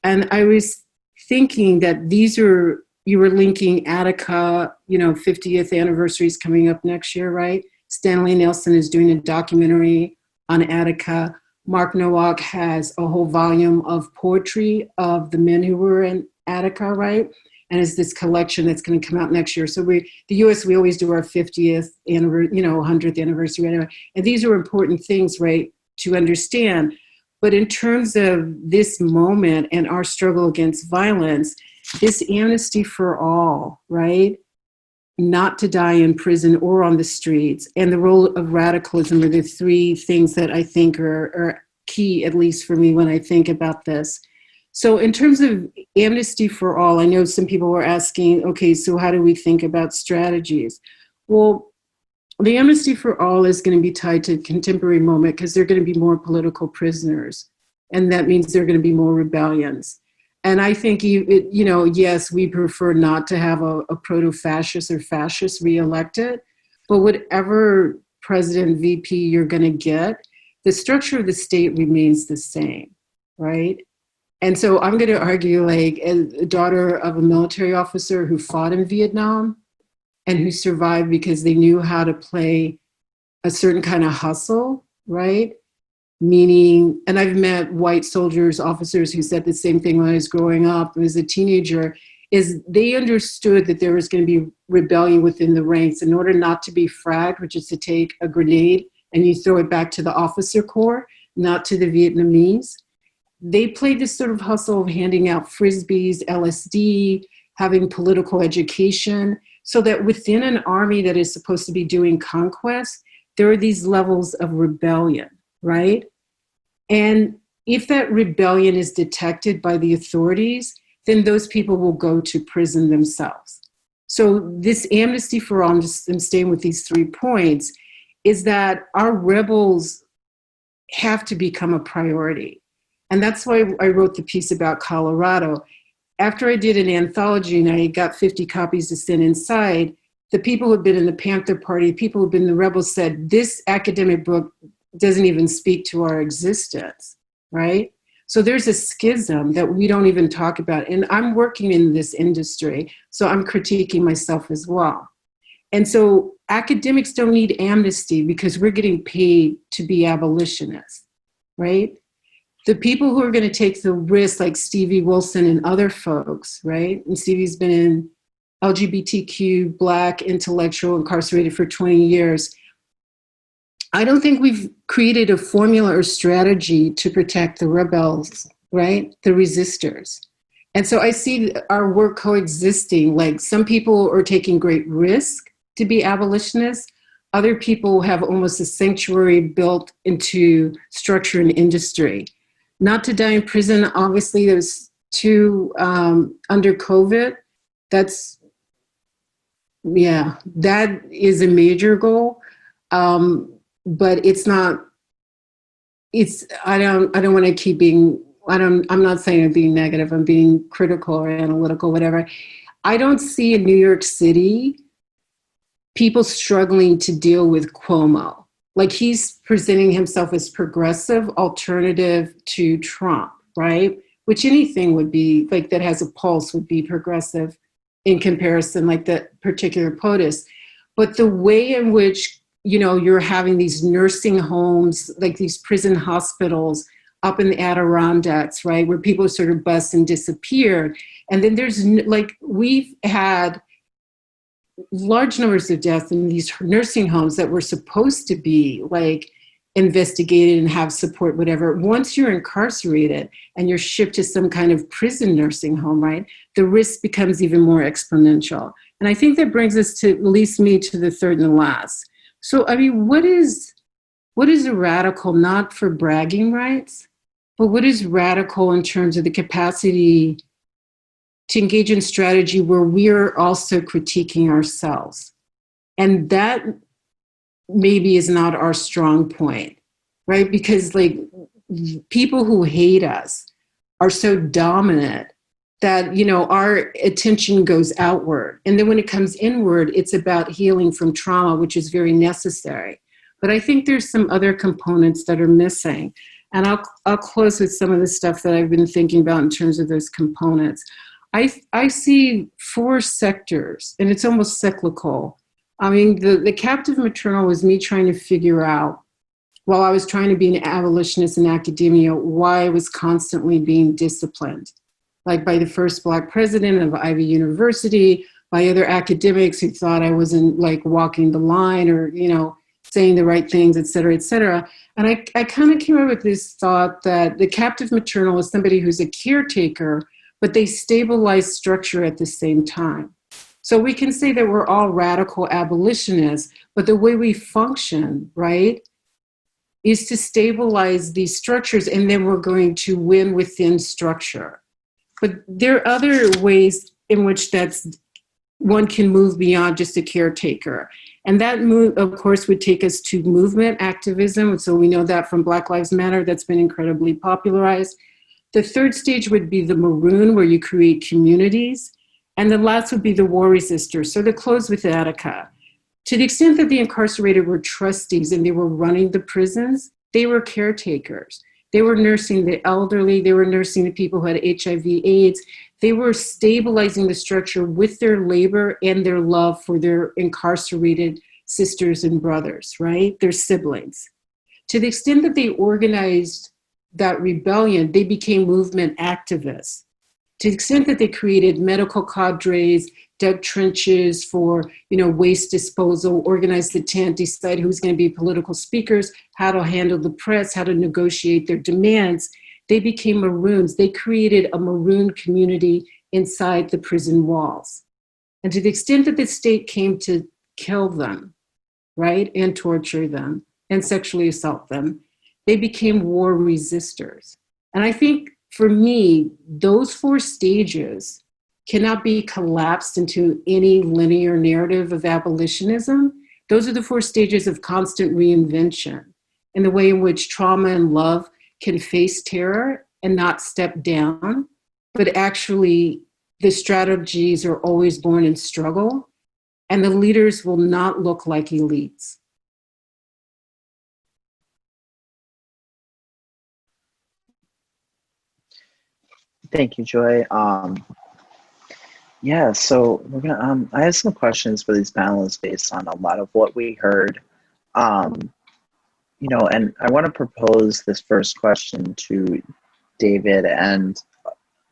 And I was thinking that you were linking Attica, 50th anniversary is coming up next year, right? Stanley Nelson is doing a documentary on Attica. Mark Nowak has a whole volume of poetry of the men who were in Attica, right? And it's this collection that's going to come out next year. So the U.S., we always do our 50th anniversary, 100th anniversary, whatever. And these are important things, right? to understand. But in terms of this moment and our struggle against violence, this amnesty for all, right? Not to die in prison or on the streets, and the role of radicalism are the three things that I think are key, at least for me, when I think about this. So in terms of amnesty for all, I know some people were asking, okay, so how do we think about strategies? Well, the amnesty for all is going to be tied to the contemporary moment because there are going to be more political prisoners. And that means there are going to be more rebellions. And I think, yes, we prefer not to have a proto-fascist or fascist reelected, but whatever president, VP you're going to get, the structure of the state remains the same, right? And so I'm going to argue, like, as a daughter of a military officer who fought in Vietnam and who survived because they knew how to play a certain kind of hustle, right? Meaning, and I've met white soldiers, officers who said the same thing when I was growing up as a teenager, is they understood that there was going to be rebellion within the ranks in order not to be fragged, which is to take a grenade and you throw it back to the officer corps, not to the Vietnamese. They played this sort of hustle of handing out frisbees, LSD, having political education, so that within an army that is supposed to be doing conquest, there are these levels of rebellion, right? And if that rebellion is detected by the authorities, then those people will go to prison themselves. So this amnesty for all, I'm staying with these 3 points, is that our rebels have to become a priority. And that's why I wrote the piece about Colorado. After I did an anthology and I got 50 copies to send inside, the people who have been in the Panther Party, people who have been in the rebels said, this academic book doesn't even speak to our existence, right? So there's a schism that we don't even talk about. And I'm working in this industry, so I'm critiquing myself as well. And so academics don't need amnesty because we're getting paid to be abolitionists, right? The people who are going to take the risk, like Stevie Wilson and other folks, right? And Stevie's been in LGBTQ, Black, intellectual, incarcerated for 20 years. I don't think we've created a formula or strategy to protect the rebels, right? The resistors. And so I see our work coexisting. Like, some people are taking great risk to be abolitionists. Other people have almost a sanctuary built into structure and industry. Not to die in prison, obviously there's 2 under COVID. That is a major goal. But it's not, I don't want to keep being, I'm not saying I'm being negative, I'm being critical or analytical, whatever. I don't see in New York City people struggling to deal with Cuomo. Like, he's presenting himself as progressive alternative to Trump, right? Which anything would be, like, that has a pulse would be progressive in comparison, like that particular POTUS. But the way in which, you're having these nursing homes, like these prison hospitals up in the Adirondacks, right, where people sort of bust and disappeared. And then there's, we've had large numbers of deaths in these nursing homes that were supposed to be, investigated and have support, whatever. Once you're incarcerated and you're shipped to some kind of prison nursing home, right, the risk becomes even more exponential. And I think that brings us to, at least me, to the third and last. So, I mean, what is a radical, not for bragging rights, but what is radical in terms of the capacity to engage in strategy where we're also critiquing ourselves? And that maybe is not our strong point, right? Because people who hate us are so dominant that, our attention goes outward. And then when it comes inward, it's about healing from trauma, which is very necessary. But I think there's some other components that are missing. And I'll close with some of the stuff that I've been thinking about in terms of those components. I see 4 sectors, and it's almost cyclical. I mean, the captive maternal was me trying to figure out, while I was trying to be an abolitionist in academia, why I was constantly being disciplined. Like, by the first Black president of Ivy University, by other academics who thought I wasn't, walking the line, or, saying the right things, et cetera, et cetera. And I kind of came up with this thought that the captive maternal is somebody who's a caretaker, but they stabilize structure at the same time. So we can say that we're all radical abolitionists, but the way we function, right, is to stabilize these structures, and then we're going to win within structure. But there are other ways in which one can move beyond just a caretaker. And that move, of course, would take us to movement activism. So we know that from Black Lives Matter, that's been incredibly popularized. The third stage would be the maroon, where you create communities. And the last would be the war resistors. So to close with Attica, to the extent that the incarcerated were trustees and they were running the prisons, they were caretakers. They were nursing the elderly. They were nursing the people who had HIV/AIDS. They were stabilizing the structure with their labor and their love for their incarcerated sisters and brothers, right? Their siblings. To the extent that they organized that rebellion, they became movement activists. To the extent that they created medical cadres, dug trenches for, waste disposal, organized the tent, decide who's going to be political speakers, how to handle the press, how to negotiate their demands, they became maroons. They created a maroon community inside the prison walls. And to the extent that the state came to kill them, right, and torture them and sexually assault them, they became war resistors. And I think for me, those 4 stages cannot be collapsed into any linear narrative of abolitionism. Those are the 4 stages of constant reinvention, and the way in which trauma and love can face terror and not step down, but actually the strategies are always born in struggle, and the leaders will not look like elites. Thank you, Joy. Yeah, so we're gonna. I have some questions for these panelists based on a lot of what we heard. And I want to propose this first question to David and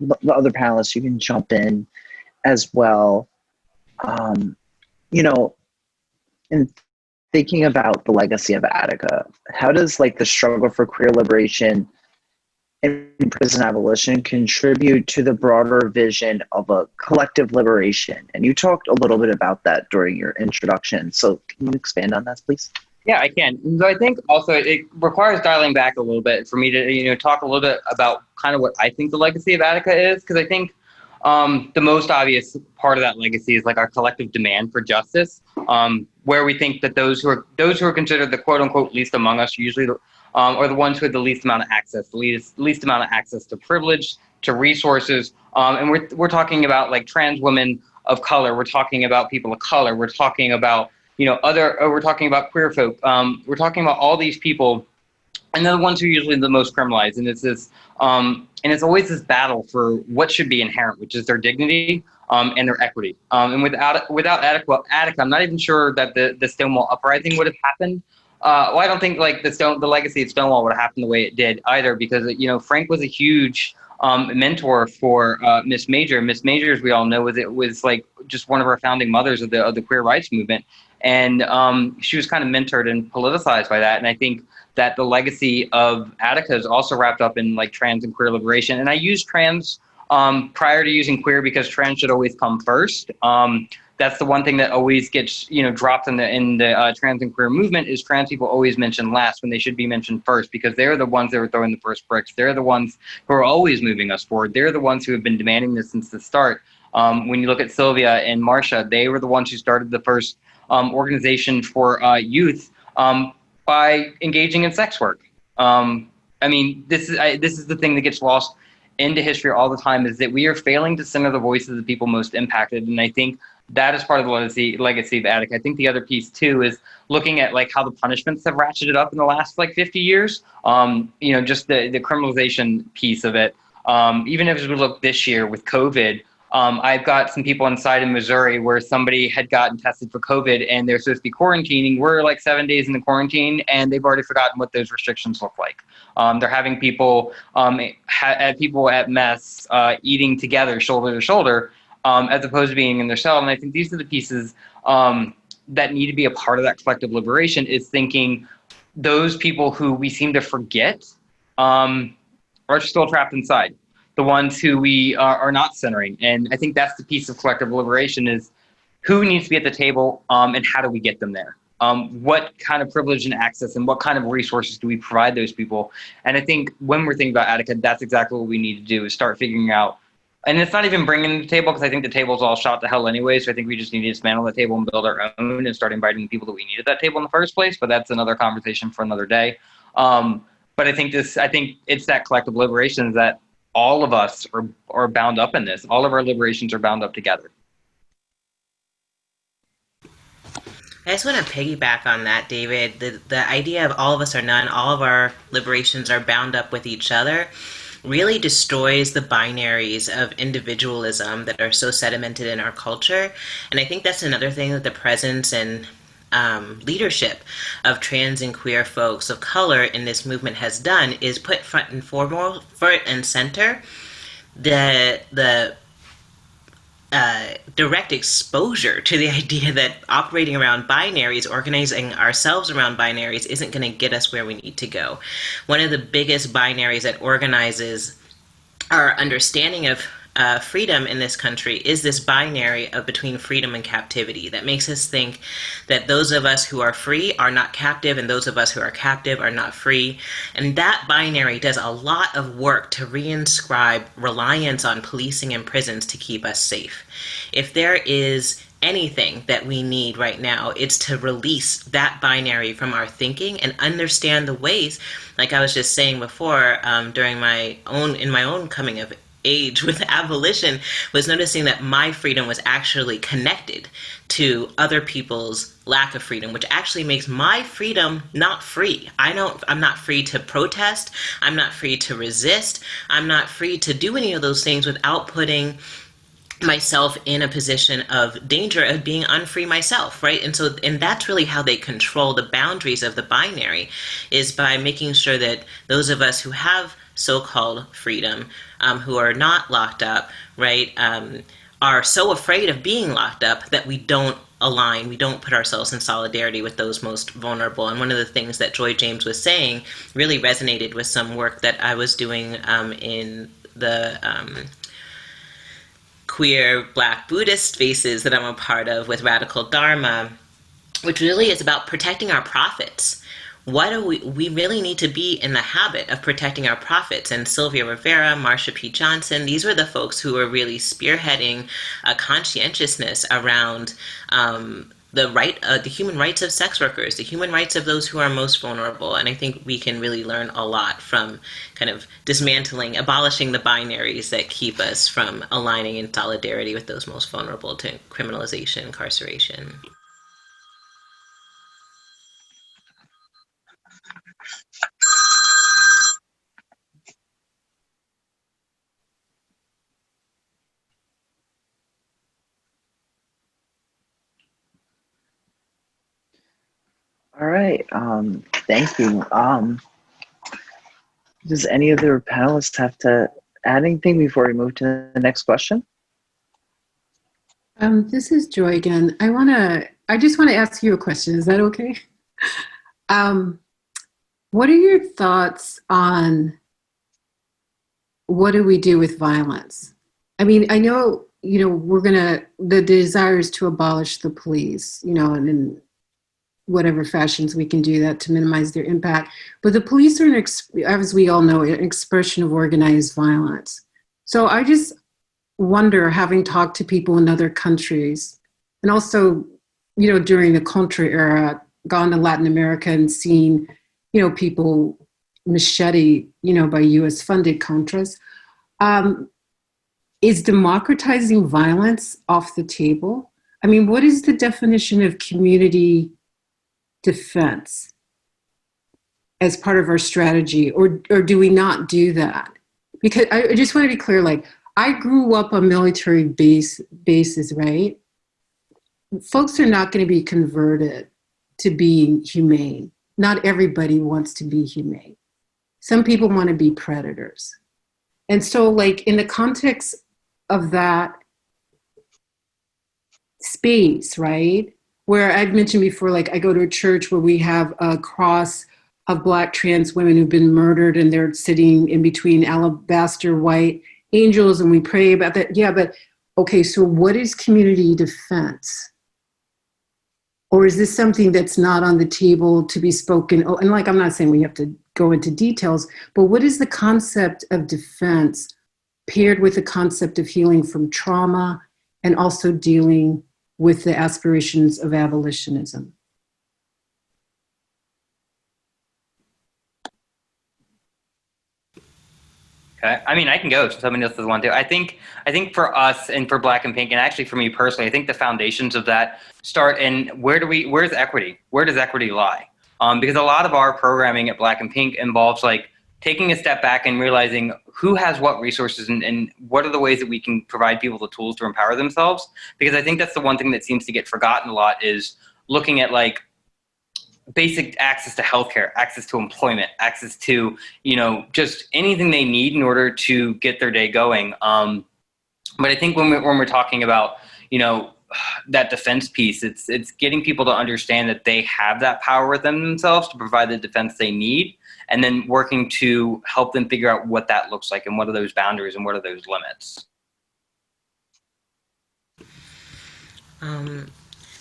the other panelists. You can jump in as well. In thinking about the legacy of Attica, how does the struggle for queer liberation and prison abolition contribute to the broader vision of a collective liberation? And you talked a little bit about that during your introduction. So can you expand on that, please? Yeah, I can. So I think also it requires dialing back a little bit for me to, talk a little bit about kind of what I think the legacy of Attica is, because I think the most obvious part of that legacy is our collective demand for justice, where we think that those who are considered the quote unquote least among us usually are the ones who have the least amount of access, the least amount of access to privilege, to resources. And we're talking about trans women of color. We're talking about people of color. We're talking about, we're talking about queer folk. We're talking about all these people, and they're the ones who are usually the most criminalized. And it's this, and it's always this battle for what should be inherent, which is their dignity and their equity. And without Attica, I'm not even sure that the Stonewall Uprising would have happened. I don't think the legacy of Stonewall would have happened the way it did either, because Frank was a huge mentor for Miss Major. Miss Major, as we all know, was just one of our founding mothers of the queer rights movement, and she was kind of mentored and politicized by that. And I think that the legacy of Attica is also wrapped up in trans and queer liberation. And I use trans prior to using queer because trans should always come first. That's the one thing that always gets dropped in the trans and queer movement, is trans people always mentioned last when they should be mentioned first, because they're the ones that are throwing the first bricks. They're the ones who are always moving us forward. They're the ones who have been demanding this since the start. When you look at Sylvia and Marcia, they were the ones who started the first organization for youth by engaging in sex work. This is the thing that gets lost into history all the time, is that we are failing to center the voices of the people most impacted. And I think that is part of the legacy of Attica. I think the other piece too is looking at how the punishments have ratcheted up in the last 50 years. Just the criminalization piece of it. Even as we look this year with COVID, I've got some people inside in Missouri where somebody had gotten tested for COVID and they're supposed to be quarantining. We're 7 days in the quarantine and they've already forgotten what those restrictions look like. They're having people at mess eating together, shoulder to shoulder, as opposed to being in their cell. And I think these are the pieces that need to be a part of that collective liberation is thinking those people who we seem to forget are still trapped inside, the ones who we are not centering. And I think that's the piece of collective liberation is who needs to be at the table and how do we get them there? What kind of privilege and access and what kind of resources do we provide those people? And I think when we're thinking about Attica, that's exactly what we need to do is start figuring out. And it's not even bringing the table because I think the table's all shot to hell anyway. So I think we just need to dismantle the table and build our own and start inviting the people that we need at that table in the first place. But that's another conversation for another day. But I think it's that collective liberation that all of us are bound up in this. All of our liberations are bound up together. I just want to piggyback on that, David. The idea of all of us are none, all of our liberations are bound up with each other, really destroys the binaries of individualism that are so sedimented in our culture. And I think that's another thing that the presence and leadership of trans and queer folks of color in this movement has done is put front and center the direct exposure to the idea that operating around binaries, organizing ourselves around binaries isn't going to get us where we need to go. One of the biggest binaries that organizes our understanding of freedom in this country is this binary of between freedom and captivity that makes us think that those of us who are free are not captive and those of us who are captive are not free. And that binary does a lot of work to reinscribe reliance on policing and prisons to keep us safe. If there is anything that we need right now, it's to release that binary from our thinking and understand the ways, like I was just saying before, in my own coming of age with abolition, was noticing that my freedom was actually connected to other people's lack of freedom, which actually makes my freedom not free. I'm not free to protest. I'm not free to resist. I'm not free to do any of those things without putting myself in a position of danger of being unfree myself, right? And that's really how they control the boundaries of the binary, is by making sure that those of us who have so-called freedom, who are not locked up, right, are so afraid of being locked up that we don't align, we don't put ourselves in solidarity with those most vulnerable. And one of the things that Joy James was saying really resonated with some work that I was doing in the queer Black Buddhist spaces that I'm a part of with Radical Dharma, which really is about protecting our profits. What do we really need to be in the habit of protecting our profits? And Sylvia Rivera, Marsha P. Johnson, these were the folks who were really spearheading a conscientiousness around the human rights of sex workers, the human rights of those who are most vulnerable. And I think we can really learn a lot from kind of abolishing the binaries that keep us from aligning in solidarity with those most vulnerable to criminalization, incarceration. All right. Thank you. Does any of the panelists have to add anything before we move to the next question? This is Joy again. I just want to ask you a question. Is that okay? What are your thoughts on what do we do with violence? I mean, I know, the desire is to abolish the police, and in whatever fashions we can do that to minimize their impact. But the police are, as we all know, an expression of organized violence. So I just wonder, having talked to people in other countries, and also, during the Contra era, gone to Latin America and seen, people machete, by US funded Contras, is democratizing violence off the table? I mean, what is the definition of community defense as part of our strategy, or do we not do that? Because I just want to be clear, I grew up on military bases, right? Folks are not going to be converted to being humane. Not everybody wants to be humane. Some people want to be predators. And so, in the context of that space, right, where I've mentioned before, like I go to a church where we have a cross of Black trans women who've been murdered, and they're sitting in between alabaster white angels, and we pray about that. Yeah, but okay, so what is community defense? Or is this something that's not on the table to be spoken? Oh, and like, I'm not saying we have to go into details, but what is the concept of defense paired with the concept of healing from trauma and also dealing with the aspirations of abolitionism? Okay. I mean, I can go if somebody else doesn't want to. I think for us and for Black and Pink, and actually for me personally, I think the foundations of that start in where's equity? Where does equity lie? Because a lot of our programming at Black and Pink involves like taking a step back and realizing who has what resources and what are the ways that we can provide people the tools to empower themselves. Because I think that's the one thing that seems to get forgotten a lot is looking at like basic access to healthcare, access to employment, access to, just anything they need in order to get their day going. But I think when we're talking about, that defense piece, it's getting people to understand that they have that power within themselves to provide the defense they need, and then working to help them figure out what that looks like and what are those boundaries and what are those limits.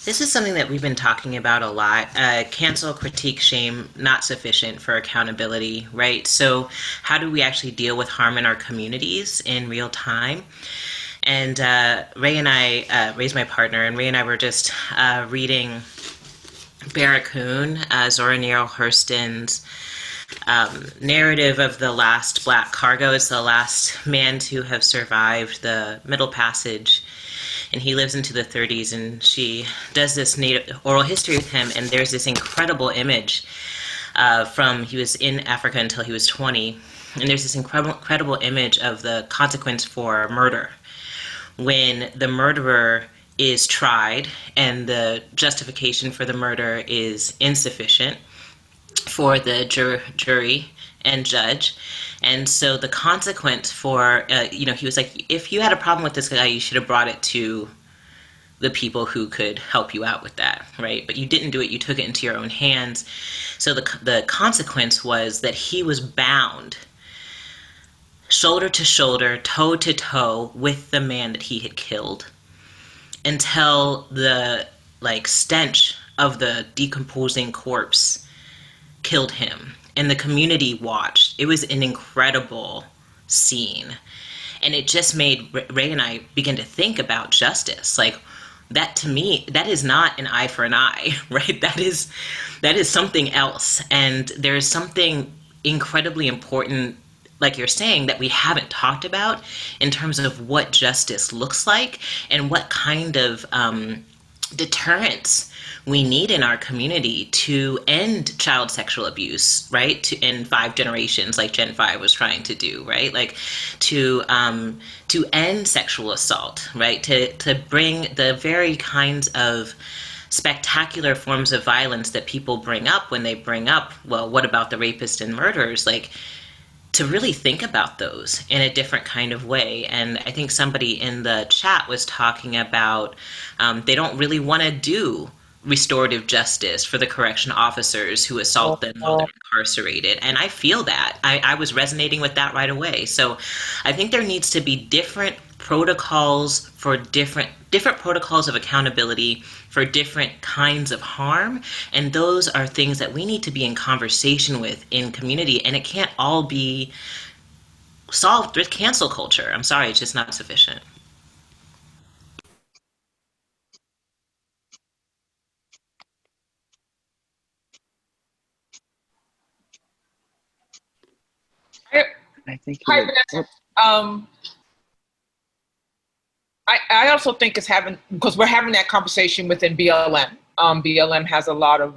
This is something that we've been talking about a lot. Cancel, critique, shame, not sufficient for accountability, right? So how do we actually deal with harm in our communities in real time? And Ray and I, Ray's my partner, and Ray and I were just reading Kohn, Zora Neale Hurston's narrative of the last Black cargo. It's the last man to have survived the Middle Passage. And he lives into the 30s, and she does this oral history with him, and there's this incredible image from he was in Africa until he was 20, and there's this incredible image of the consequence for murder when the murderer is tried and the justification for the murder is insufficient for the jury and judge. And so the consequence for, he was like, if you had a problem with this guy, you should have brought it to the people who could help you out with that, right? But you didn't do it. You took it into your own hands. So the consequence was that he was bound shoulder to shoulder, toe to toe with the man that he had killed until the stench of the decomposing corpse killed him. And the community watched. It was an incredible scene. And it just made Ray and I begin to think about justice. Like, that to me, that is not an eye for an eye, right? That is something else. And there is something incredibly important, like you're saying, that we haven't talked about in terms of what justice looks like and what kind of deterrence we need in our community to end child sexual abuse, right? In 5 generations, like Gen 5 was trying to do, right? Like to end sexual assault, right? To bring the very kinds of spectacular forms of violence that people bring up when they bring up, well, what about the rapists and murderers? Like, to really think about those in a different kind of way. And I think somebody in the chat was talking about they don't really want to do restorative justice for the correction officers who assault them while they're incarcerated. And I feel that. I was resonating with that right away. So I think there needs to be different protocols for different protocols of accountability for different kinds of harm. And those are things that we need to be in conversation with in community. And it can't all be solved with cancel culture. I'm sorry, it's just not sufficient. I think Hi, Vanessa. I also think it's because we're having that conversation within BLM. BLM has a lot of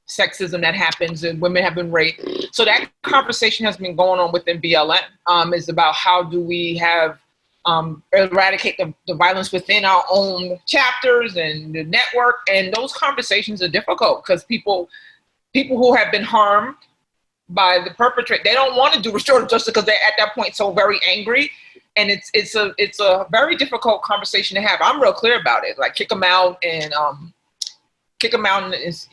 sexism that happens and women have been raped. So that conversation has been going on within BLM. Is about how do we have eradicate the violence within our own chapters and the network. And those conversations are difficult because people who have been harmed by the perpetrator, they don't want to do restorative justice because they're at that point so very angry. And it's a very difficult conversation to have. I'm real clear about it. Like, kick them out and kick them out and is,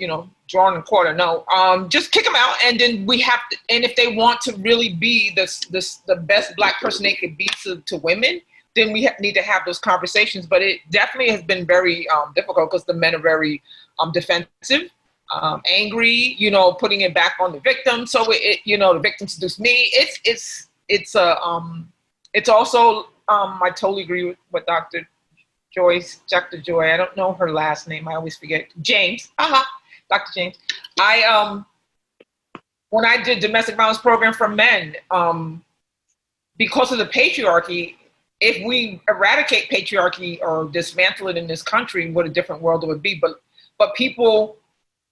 drawn in quarter. No, just kick them out, and then we have to. And if they want to really be the best Black person they could be to women, then we need to have those conversations. But it definitely has been very difficult because the men are very defensive, angry, putting it back on the victim. So the victim seduced me. It's also I totally agree with what Dr. Joy, I don't know her last name. I always forget. James. Dr. James. When I did domestic violence program for men, because of the patriarchy, if we eradicate patriarchy or dismantle it in this country, what a different world it would be. But people,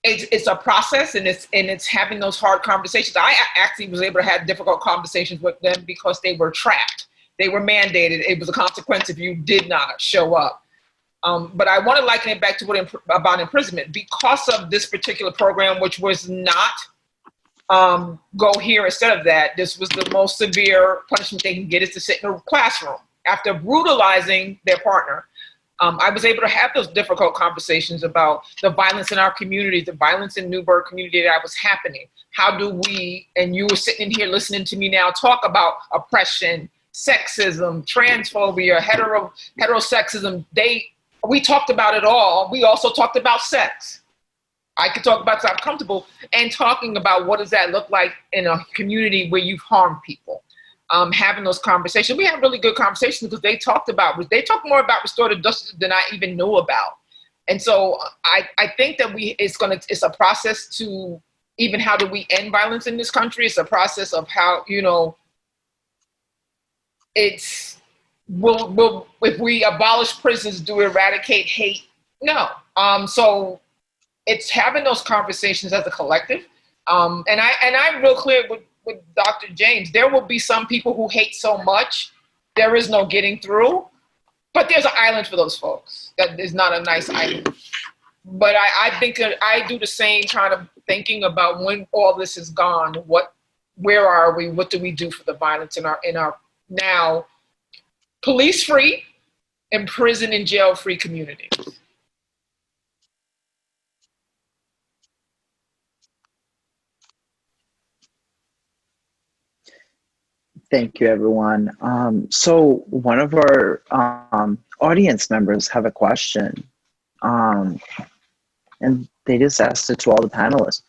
it's a process, and it's having those hard conversations. I actually was able to have difficult conversations with them because they were trapped. They were mandated. It was a consequence if you did not show up. But I want to liken it back to about imprisonment. Because of this particular program, which was not go here instead of that, this was the most severe punishment they can get is to sit in a classroom. After brutalizing their partner, I was able to have those difficult conversations about the violence in our community, the violence in Newburgh community that was happening. How do we, and you were sitting in here listening to me now, talk about oppression, sexism, transphobia, heterosexism. We talked about it all. We also talked about sex. I could talk about because I'm comfortable, and talking about what does that look like in a community where you've harmed people. Having those conversations. We had really good conversations because they talked more about restorative justice than I even knew about. And so I think that it's a process to even how do we end violence in this country? It's a process of how, if we abolish prisons, do we eradicate hate? No. So it's having those conversations as a collective. And I'm real clear with Dr. James. There will be some people who hate so much, there is no getting through. But there's an island for those folks. That is not a nice island. But I think I do the same kind of thinking about when all this is gone. Where are we? What do we do for the violence in our now police-free and prison and jail-free communities? Thank you, everyone. So one of our audience members have a question, and they just asked it to all the panelists.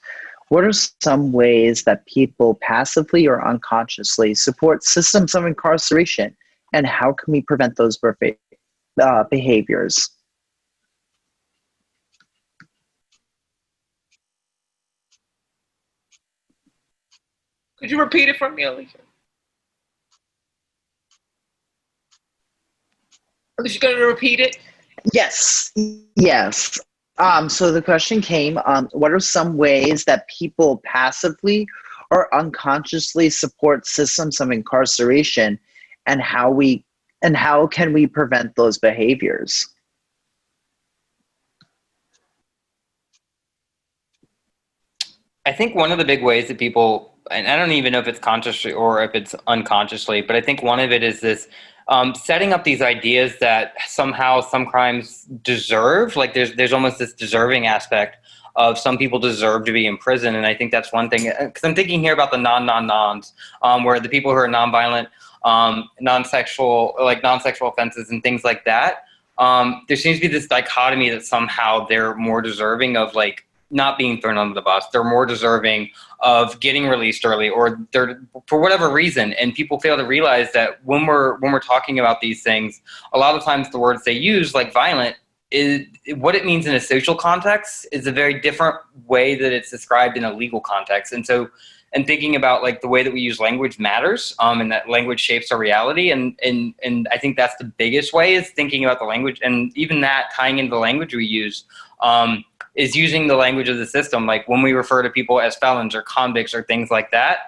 What are some ways that people passively or unconsciously support systems of incarceration, and how can we prevent those behaviors? Could you repeat it for me, Alisha? Alisha, going to repeat it? Yes. So the question came, what are some ways that people passively or unconsciously support systems of incarceration, and how can we prevent those behaviors? I think one of the big ways that people, and I don't even know if it's consciously or if it's unconsciously, but I think one of it is this setting up these ideas that somehow some crimes deserve, like there's almost this deserving aspect of some people deserve to be in prison. And I think that's one thing, because I'm thinking here about the non-nons, where the people who are nonviolent, non-sexual offenses and things like that. There seems to be this dichotomy that somehow they're more deserving of like not being thrown under the bus. They're more deserving of getting released early, or they're for whatever reason. And people fail to realize that when we're talking about these things, a lot of times the words they use, like violent, is what it means in a social context is a very different way that it's described in a legal context. And so, and thinking about like the way that we use language matters, and that language shapes our reality. And I think that's the biggest way, is thinking about the language, and even that tying into the language we use, is using the language of the system. Like when we refer to people as felons or convicts or things like that,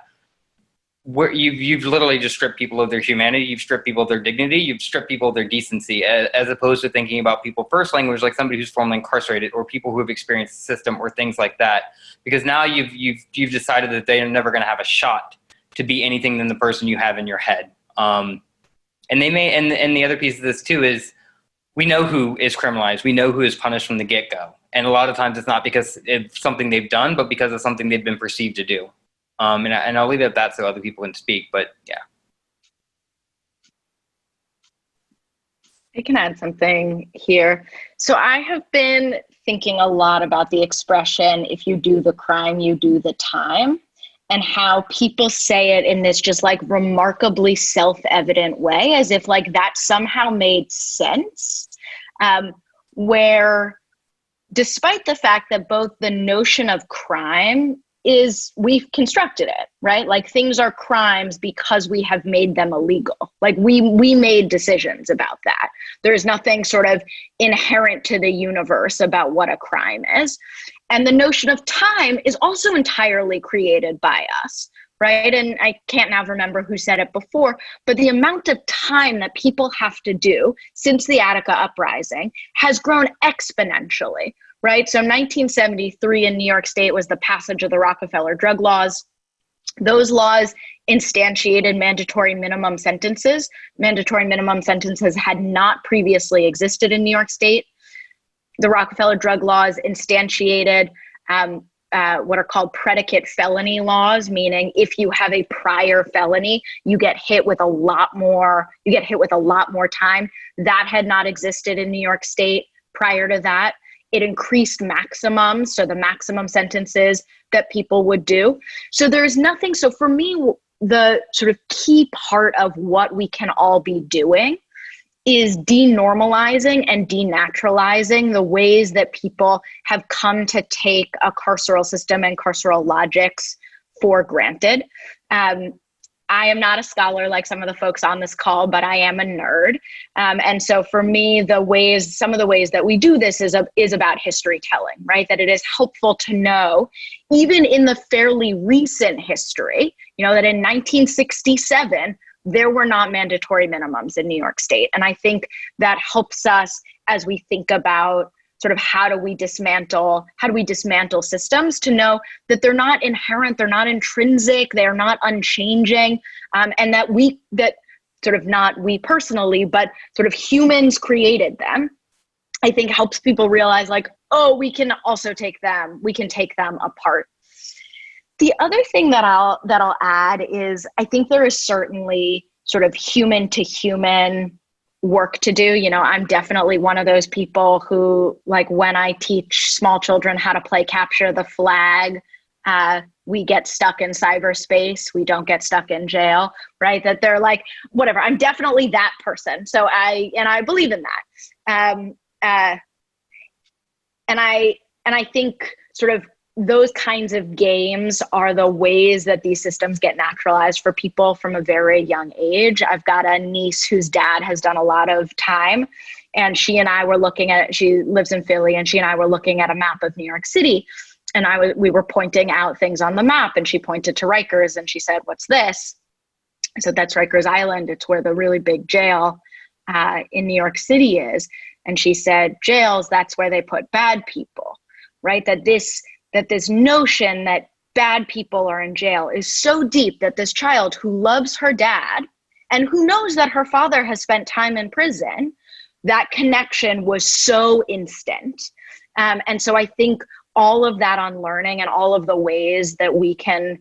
where you've literally just stripped people of their humanity, you've stripped people of their dignity, you've stripped people of their decency, as opposed to thinking about people first language, like somebody who's formerly incarcerated, or people who have experienced the system, or things like that. Because now you've decided that they are never going to have a shot to be anything than the person you have in your head. And they may, and the other piece of this too is, we know who is criminalized. We know who is punished from the get-go. And a lot of times it's not because it's something they've done, but because it's something they've been perceived to do. And I'll leave it at that so other people can speak, but yeah. I can add something here. So I have been thinking a lot about the expression, if you do the crime, you do the time, and how people say it in this just like remarkably self-evident way, as if like that somehow made sense, where despite the fact that both the notion of crime is, we've constructed it, right? Like things are crimes because we have made them illegal. Like we made decisions about that. There's nothing sort of inherent to the universe about what a crime is. And the notion of time is also entirely created by us, right? And I can't now remember who said it before, but the amount of time that people have to do since the Attica uprising has grown exponentially, right? So 1973 in New York State was the passage of the Rockefeller drug laws. Those laws instantiated mandatory minimum sentences. Mandatory minimum sentences had not previously existed in New York State. The Rockefeller drug laws instantiated what are called predicate felony laws, meaning if you have a prior felony, you get hit with a lot more time. That had not existed in New York State prior to that. It increased maximums, so the maximum sentences that people would do. So there's nothing, so for me, the sort of key part of what we can all be doing is denormalizing and denaturalizing the ways that people have come to take a carceral system and carceral logics for granted. I am not a scholar like some of the folks on this call, but I am a nerd. And so for me, some of the ways that we do this is about history telling, right? That it is helpful to know, even in the fairly recent history, that in 1967, there were not mandatory minimums in New York State. And I think that helps us as we think about sort of how do we dismantle systems, to know that they're not inherent, they're not intrinsic, they're not unchanging, and that not we personally, but sort of humans created them. I think helps people realize like, oh, we can take them apart. The other thing that I'll add is I think there is certainly sort of human to human work to do. I'm definitely one of those people who, like, when I teach small children how to play capture the flag, we get stuck in cyberspace. We don't get stuck in jail, right? That they're like, whatever. I'm definitely that person. So I believe in that. And I think sort of those kinds of games are the ways that these systems get naturalized for people from a very young age. I've got a niece whose dad has done a lot of time, and she lives in Philly, and she and I were looking at a map of New York City, and we were pointing out things on the map, and she pointed to Rikers, and she said, "What's this?" I said, "That's Rikers Island. It's where the really big jail in New York City is." And she said, "Jails, that's where they put bad people," right? That this notion that bad people are in jail is so deep that this child who loves her dad and who knows that her father has spent time in prison, that connection was so instant. And so I think all of that unlearning and all of the ways that we can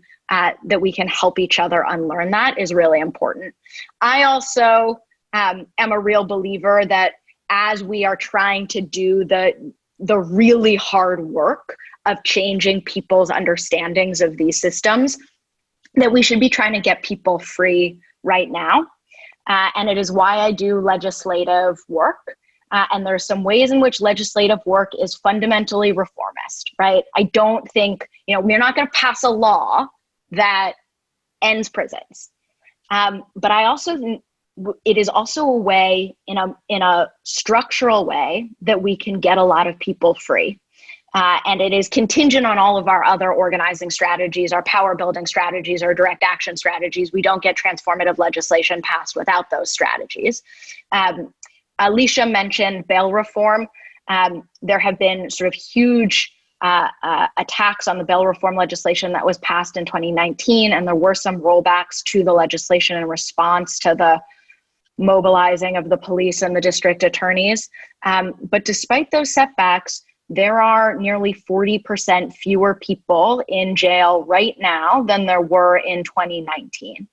help each other unlearn that is really important. I also am a real believer that as we are trying to do the really hard work of changing people's understandings of these systems, that we should be trying to get people free right now. And it is why I do legislative work. And there's some ways in which legislative work is fundamentally reformist, right? I don't think, we're not going to pass a law that ends prisons. But it is also a way, in a structural way, that we can get a lot of people free. And it is contingent on all of our other organizing strategies, our power building strategies, our direct action strategies. We don't get transformative legislation passed without those strategies. Alisha mentioned bail reform. There have been sort of huge attacks on the bail reform legislation that was passed in 2019, and there were some rollbacks to the legislation in response to the mobilizing of the police and the district attorneys. But despite those setbacks, there are nearly 40% fewer people in jail right now than there were in 2019.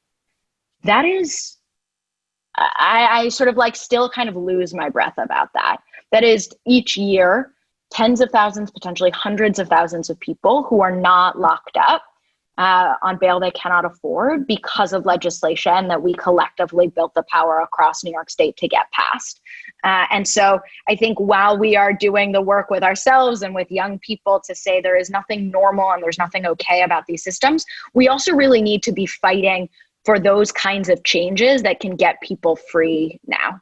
That is, I sort of like still kind of lose my breath about that. That is each year, tens of thousands, potentially hundreds of thousands of people who are not locked up on bail they cannot afford because of legislation that we collectively built the power across New York State to get passed. And so I think while we are doing the work with ourselves and with young people to say there is nothing normal and there's nothing okay about these systems, we also really need to be fighting for those kinds of changes that can get people free now.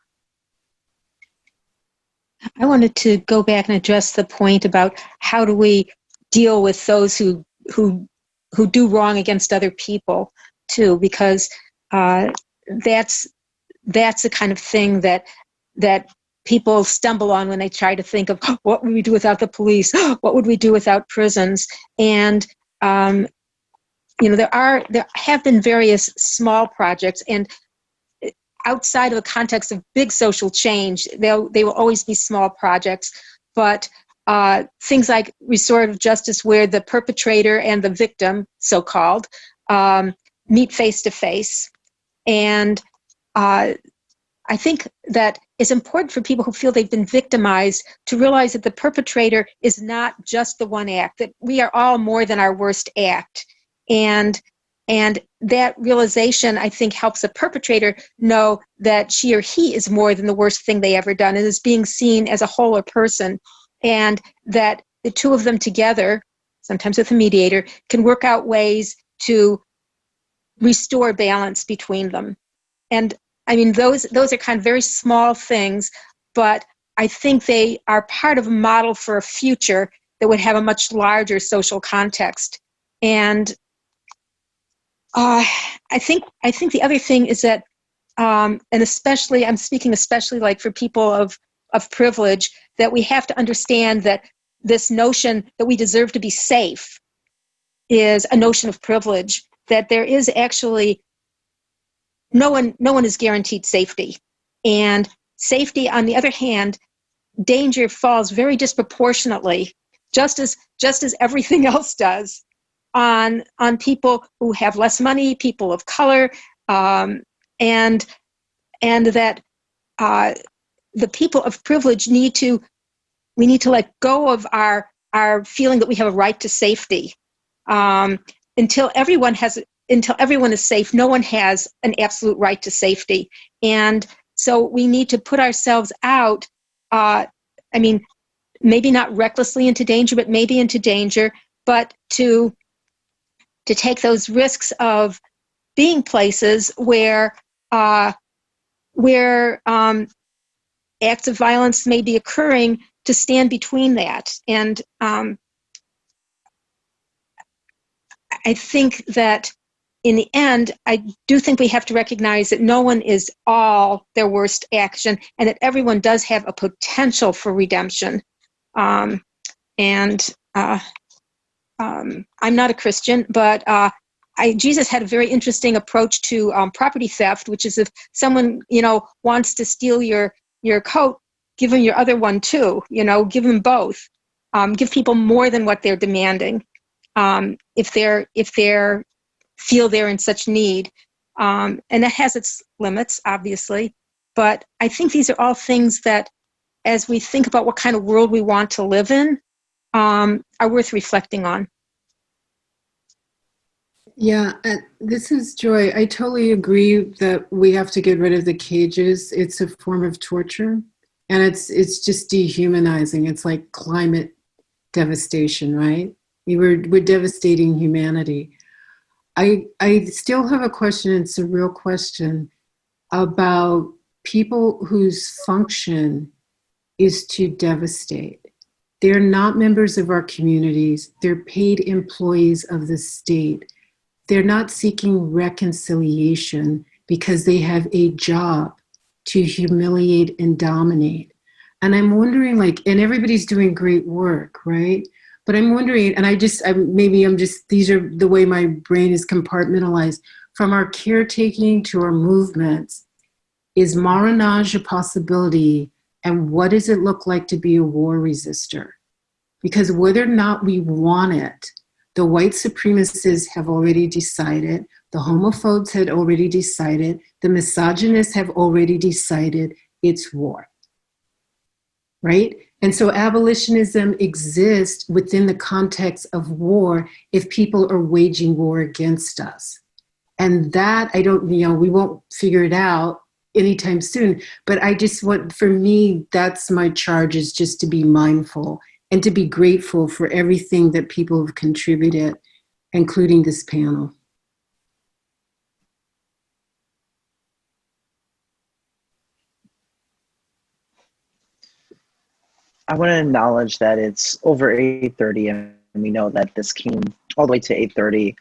I wanted to go back and address the point about how do we deal with those who do wrong against other people too, because that's the kind of thing that people stumble on when they try to think of what would we do without the police, what would we do without prisons, and there have been various small projects, and outside of the context of big social change, they will always be small projects, but things like restorative justice where the perpetrator and the victim, so-called, meet face to face. And I think that it's important for people who feel they've been victimized to realize that the perpetrator is not just the one act, that we are all more than our worst act. And that realization, I think, helps a perpetrator know that she or he is more than the worst thing they ever done and is being seen as a whole person, and that the two of them together, sometimes with a mediator, can work out ways to restore balance between them. And I mean, those are kind of very small things, but I think they are part of a model for a future that would have a much larger social context. And I think the other thing is that, and especially, I'm speaking especially like for people of privilege, that we have to understand that this notion that we deserve to be safe is a notion of privilege, that there is actually no one is guaranteed safety. And safety, on the other hand, danger falls very disproportionately, just as everything else does, on people who have less money, people of color, and that the people of privilege need to let go of our feeling that we have a right to safety. Until everyone is safe, no one has an absolute right to safety. And so we need to put ourselves out, maybe not recklessly into danger, but maybe into danger, but to take those risks of being places where acts of violence may be occurring, to stand between that. And I think that in the end, I do think we have to recognize that no one is all their worst action, and that everyone does have a potential for redemption. I'm not a Christian, but Jesus had a very interesting approach to property theft, which is if someone, wants to steal your coat, give them your other one too, give them both. Give people more than what they're demanding, if they're feel they're in such need. And that has its limits, obviously. But I think these are all things that, as we think about what kind of world we want to live in, are worth reflecting on. Yeah, this is Joy. I totally agree that we have to get rid of the cages. It's a form of torture, and it's just dehumanizing. It's like climate devastation, right? We're devastating humanity. I still have a question, it's a real question, about people whose function is to devastate. They're not members of our communities. They're paid employees of the state. They're not seeking reconciliation because they have a job to humiliate and dominate. And I'm wondering, and everybody's doing great work, right? But I'm wondering, and these are the way my brain is compartmentalized, from our caretaking to our movements, Is marronage a possibility? And what does it look like to be a war resistor? Because whether or not we want it, the white supremacists have already decided, the homophobes had already decided, the misogynists have already decided it's war, right? And so abolitionism exists within the context of war if people are waging war against us. And that, I don't, we won't figure it out anytime soon, but I just want, for me, that's my charge, is just to be mindful and to be grateful for everything that people have contributed, including this panel. I want to acknowledge that it's over 8:30, and we know that this came all the way to 8:30.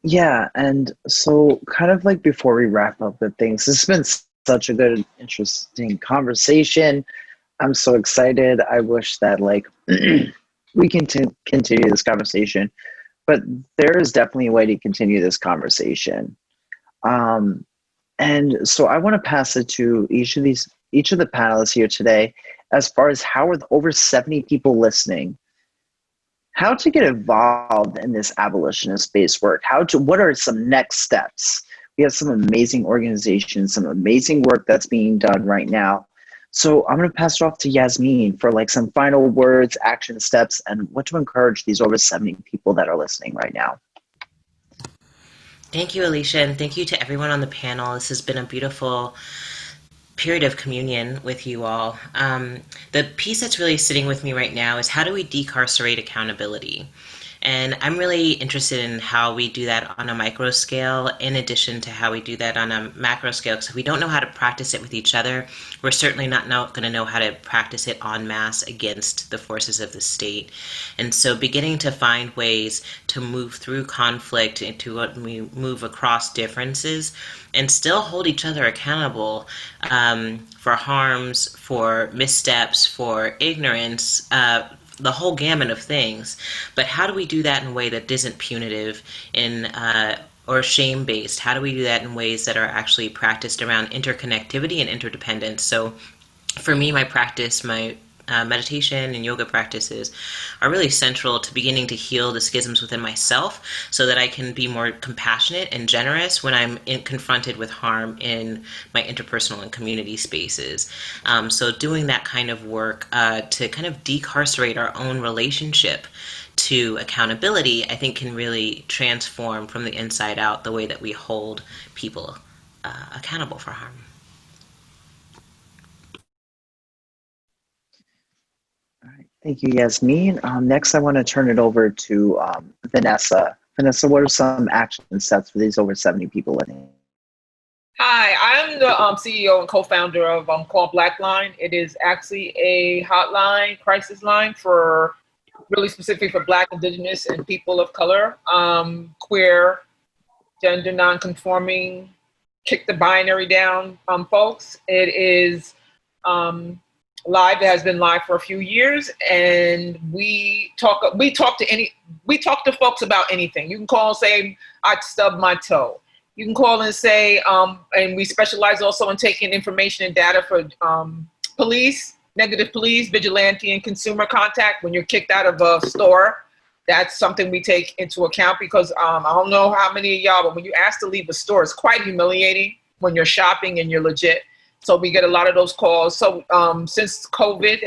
Yeah, and so kind of like before we wrap up with things, this has been such a good, interesting conversation. I'm so excited. I wish that like we can continue this conversation, but there is definitely a way to continue this conversation. And so I want to pass it to each of the panelists here today, as far as how are the over 70 people listening, how to get involved in this abolitionist-based work, what are some next steps? We have some amazing organizations, some amazing work that's being done right now. So I'm going to pass it off to Jasmine for like some final words, action steps, and what to encourage these over 70 people that are listening right now. Thank you, Alisha, and thank you to everyone on the panel. This has been a beautiful period of communion with you all. The piece that's really sitting with me right now is how do we decarcerate accountability? And I'm really interested in how we do that on a micro scale, in addition to how we do that on a macro scale. Because if we don't know how to practice it with each other, we're certainly not going to know how to practice it en masse against the forces of the state. And so beginning to find ways to move through conflict and to move across differences and still hold each other accountable for harms, for missteps, for ignorance, the whole gamut of things. But how do we do that in a way that isn't punitive or shame-based? How do we do that in ways that are actually practiced around interconnectivity and interdependence? So for me, my practice, my meditation and yoga practices are really central to beginning to heal the schisms within myself so that I can be more compassionate and generous when I'm confronted with harm in my interpersonal and community spaces. So doing that kind of work to kind of decarcerate our own relationship to accountability, I think can really transform from the inside out the way that we hold people accountable for harm. Thank you, Jasmine. Next, I want to turn it over to Vanessa. Vanessa, what are some action steps for these over 70 people living? Hi, I'm the CEO and co-founder of Call Blackline. It is actually a hotline, crisis line for really specifically for Black, Indigenous, and people of color, queer, gender non-conforming, kick the binary down folks. It is live. It has been live for a few years, and we talk to folks about anything. You can call and say, I stubbed my toe. You can call and say, and we specialize also in taking information and data for police, negative police, vigilante, and consumer contact. When you're kicked out of a store, that's something we take into account because I don't know how many of y'all, but when you ask to leave a store, it's quite humiliating when you're shopping and you're legit. So we get a lot of those calls. So since COVID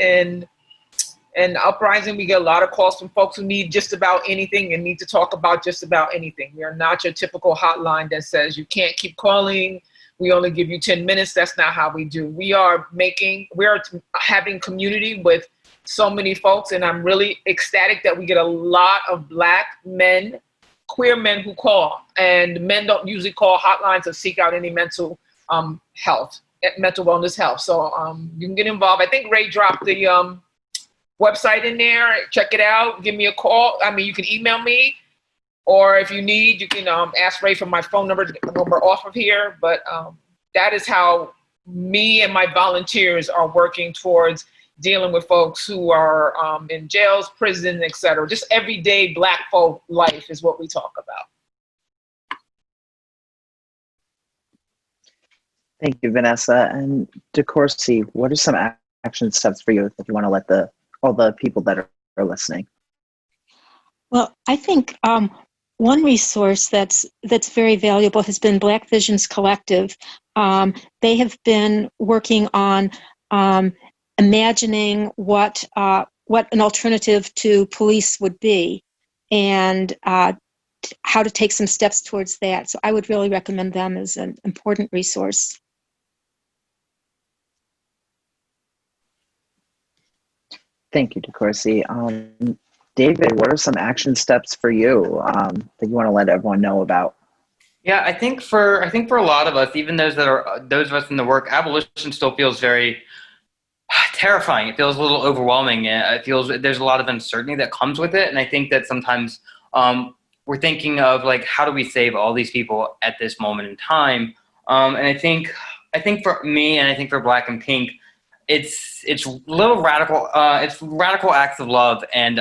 and uprising, we get a lot of calls from folks who need just about anything and need to talk about just about anything. We are not your typical hotline that says you can't keep calling. We only give you 10 minutes. That's not how we do. We are having community with so many folks, and I'm really ecstatic that we get a lot of Black men, queer men who call, and men don't usually call hotlines to seek out any mental wellness health. So you can get involved. I think Ray dropped the website in there. Check it out. Give me a call. I mean, you can email me, or if you need, you can ask Ray for my phone number when we're off of here. But that is how me and my volunteers are working towards dealing with folks who are in jails, prisons, etc. Just everyday Black folk life is what we talk about. Thank you, Vanessa. And Decourcy, what are some action steps for you if you want to let all the people that are listening? Well, I think one resource that's very valuable has been Black Visions Collective. They have been working on imagining what an alternative to police would be, and how to take some steps towards that. So I would really recommend them as an important resource. Thank you, Decourcy. David, what are some action steps for you that you want to let everyone know about? Yeah, I think for a lot of us, even those of us in the work, abolition still feels very terrifying. It feels a little overwhelming. It feels there's a lot of uncertainty that comes with it, and I think that sometimes we're thinking of like, how do we save all these people at this moment in time? And I think for me, and I think for Black and Pink, it's little radical. It's radical acts of love and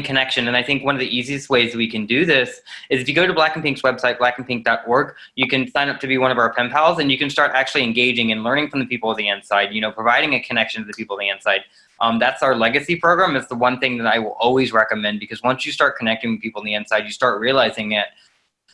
connection. And I think one of the easiest ways that we can do this is if you go to Black and Pink's website, blackandpink.org, you can sign up to be one of our pen pals, and you can start actually engaging and learning from the people of the inside, providing a connection to the people of the inside. That's our legacy program. It's the one thing that I will always recommend, because once you start connecting with people on the inside, you start realizing that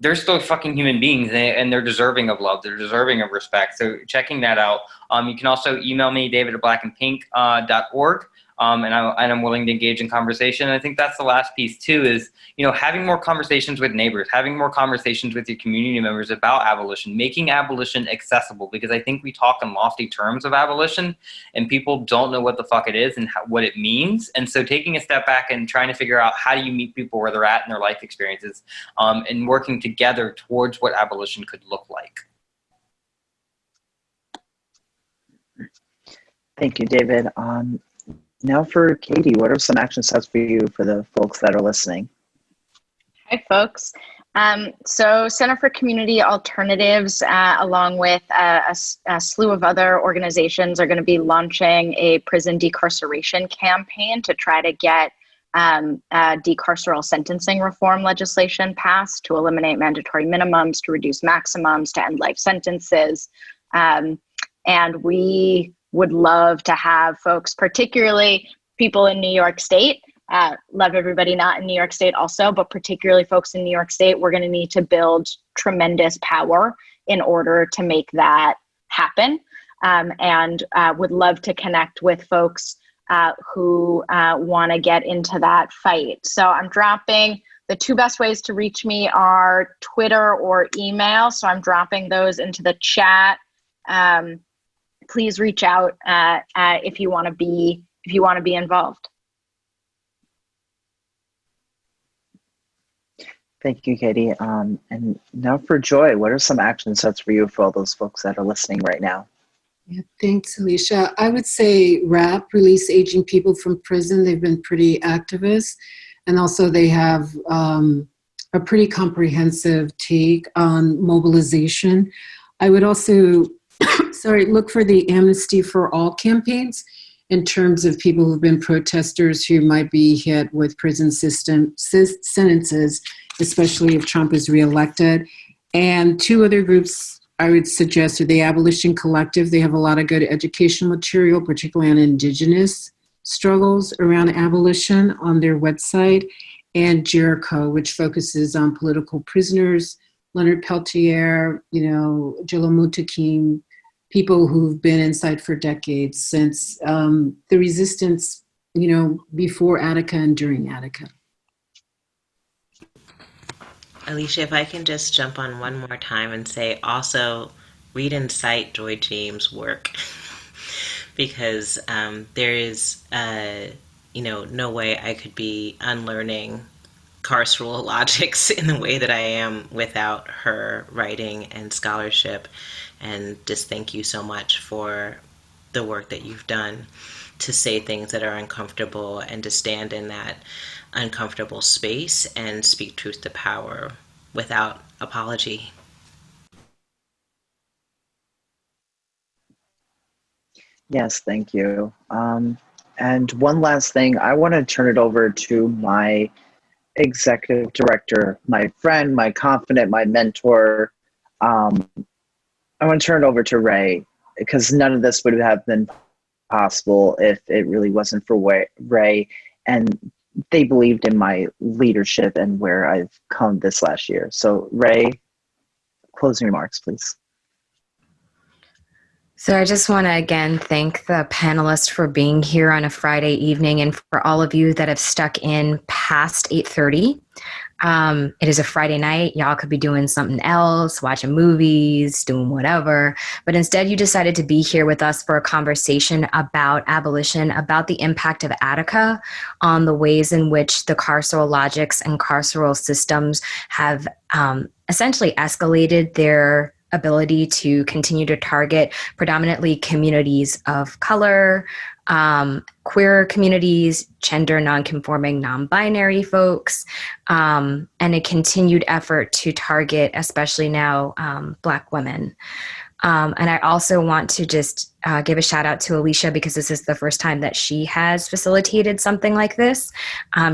they're still fucking human beings, and they're deserving of love. They're deserving of respect. So checking that out. You can also email me, david@blackandpink.org. And I'm willing to engage in conversation. And I think that's the last piece too, is, having more conversations with neighbors, having more conversations with your community members about abolition, making abolition accessible, because I think we talk in lofty terms of abolition and people don't know what the fuck it is and what it means. And so taking a step back and trying to figure out how do you meet people where they're at in their life experiences, and working together towards what abolition could look like. Thank you, David. Now for Katie, what are some action steps for you for the folks that are listening? Hi, folks. So Center for Community Alternatives, along with a slew of other organizations, are going to be launching a prison decarceration campaign to try to get decarceral sentencing reform legislation passed to eliminate mandatory minimums, to reduce maximums, to end life sentences. And we would love to have folks, particularly people in New York State, love everybody not in New York State also, but particularly folks in New York State, we're going to need to build tremendous power in order to make that happen. And would love to connect with folks who want to get into that fight. So I'm dropping, the two best ways to reach me are Twitter or email. So I'm dropping those into the chat. Please reach out if you want to be involved. Thank you, Katie. And now for Joy, what are some action steps for you for all those folks that are listening right now? Yeah, thanks, Alisha. I would say RAP, Release Aging People from Prison. They've been pretty activist, and also they have a pretty comprehensive take on mobilization. I would also look for the Amnesty for All campaigns in terms of people who've been protesters who might be hit with prison system sentences, especially if Trump is reelected. And two other groups I would suggest are the Abolition Collective. They have a lot of good educational material, particularly on indigenous struggles around abolition on their website, and Jericho, which focuses on political prisoners, Leonard Peltier, Jilo Mutakim, people who've been inside for decades, since the resistance, before Attica and during Attica. Alisha, if I can just jump on one more time and say also read and cite Joy James' work, because there is, no way I could be unlearning carceral logics in the way that I am without her writing and scholarship. And just thank you so much for the work that you've done to say things that are uncomfortable and to stand in that uncomfortable space and speak truth to power without apology. Yes, thank you. And one last thing, I want to turn it over to my executive director, my friend, my confidant, my mentor, I want to turn it over to Ray, because none of this would have been possible if it really wasn't for Ray. And they believed in my leadership and where I've come this last year. So Ray, closing remarks, please. So I just want to again thank the panelists for being here on a Friday evening, and for all of you that have stuck in past 8:30. It is a Friday night. Y'all could be doing something else, watching movies, doing whatever. But instead, you decided to be here with us for a conversation about abolition, about the impact of Attica on the ways in which the carceral logics and carceral systems have essentially escalated their ability to continue to target predominantly communities of color, queer communities, gender nonconforming, non-binary folks, and a continued effort to target, especially now, Black women. And I also want to just give a shout out to Alisha, because this is the first time that she has facilitated something like this.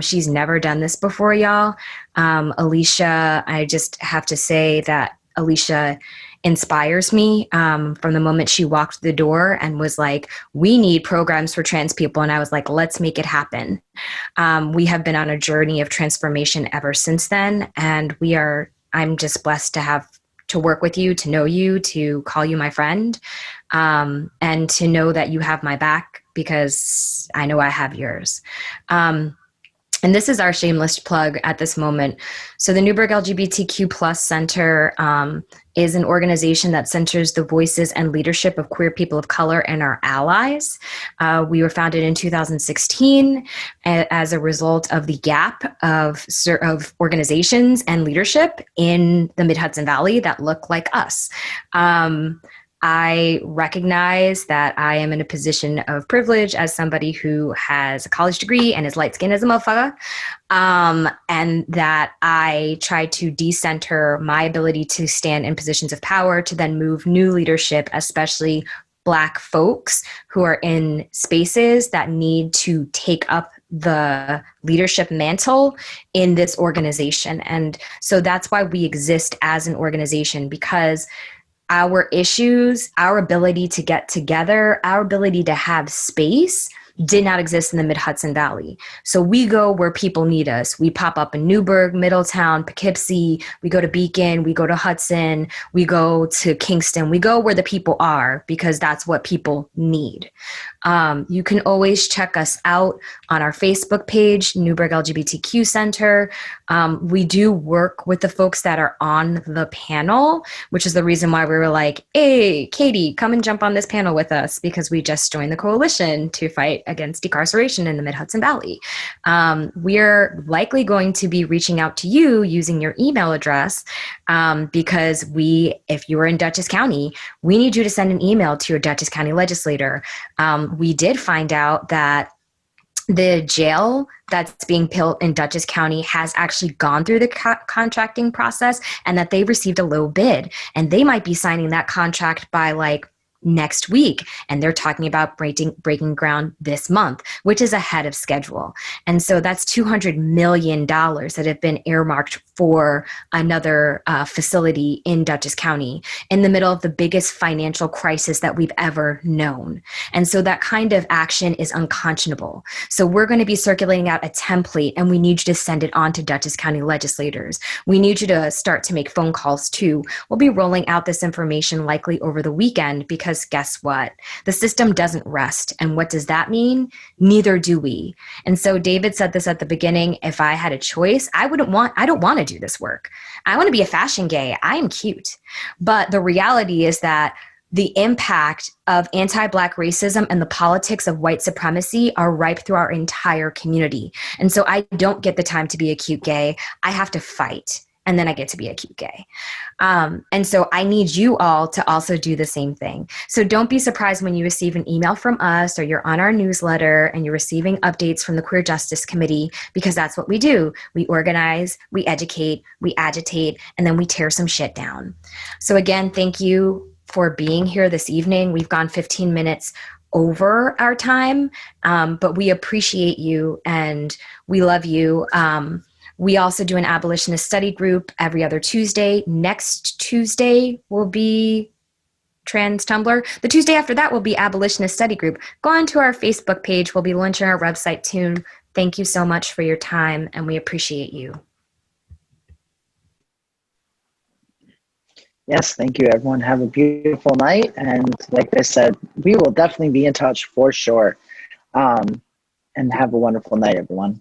She's never done this before, y'all. Alisha, I just have to say that Alisha inspires me from the moment she walked the door and was like, we need programs for trans people. And I was like, let's make it happen. We have been on a journey of transformation ever since then. And I'm just blessed to work with you, to know you, to call you my friend, and to know that you have my back, because I know I have yours. And this is our shameless plug at this moment. So the Newburgh LGBTQ Plus Center is an organization that centers the voices and leadership of queer people of color and our allies. We were founded in 2016 as a result of the gap of organizations and leadership in the Mid-Hudson Valley that look like us. I recognize that I am in a position of privilege as somebody who has a college degree and is light-skinned as a motherfucker, and that I try to decenter my ability to stand in positions of power to then move new leadership, especially Black folks who are in spaces that need to take up the leadership mantle in this organization. And so that's why we exist as an organization, because our issues, our ability to get together, our ability to have space did not exist in the Mid-Hudson Valley. So we go where people need us. We pop up in Newburgh, Middletown, Poughkeepsie. We go to Beacon. We go to Hudson. We go to Kingston. We go where the people are, because that's what people need. You can always check us out on our Facebook page, Newburgh LGBTQ Center. We do work with the folks that are on the panel, which is the reason why we were like, hey, Katie, come and jump on this panel with us, because we just joined the coalition to fight against decarceration in the Mid-Hudson Valley. We're likely going to be reaching out to you using your email address, because if you're in Dutchess County, we need you to send an email to your Dutchess County legislator. We did find out that the jail that's being built in Dutchess County has actually gone through the contracting process, and that they received a low bid, and they might be signing that contract by next week, and they're talking about breaking ground this month, which is ahead of schedule. And so that's $200 million that have been earmarked for another facility in Dutchess County in the middle of the biggest financial crisis that we've ever known. And so that kind of action is unconscionable. So we're going to be circulating out a template, and we need you to send it on to Dutchess County legislators. We need you to start to make phone calls too. We'll be rolling out this information likely over the weekend, because guess what? The system doesn't rest. And what does that mean? Neither do we. And so David said this at the beginning, if I had a choice, I don't want to do this work. I want to be a fashion gay. I am cute. But the reality is that the impact of anti-Black racism and the politics of white supremacy are ripe through our entire community. And so I don't get the time to be a cute gay. I have to fight. And then I get to be a cute gay. And so I need you all to also do the same thing. So don't be surprised when you receive an email from us, or you're on our newsletter and you're receiving updates from the Queer Justice Committee, because that's what we do. We organize, we educate, we agitate, and then we tear some shit down. So again, thank you for being here this evening. We've gone 15 minutes over our time, but we appreciate you and we love you. We also do an abolitionist study group every other Tuesday. Next Tuesday will be trans Tumblr. The Tuesday after that will be Abolitionist Study Group. Go on to our Facebook page. We'll be launching our website soon. Thank you so much for your time, and we appreciate you. Yes, thank you, everyone. Have a beautiful night. And like I said, we will definitely be in touch for sure. And have a wonderful night, everyone.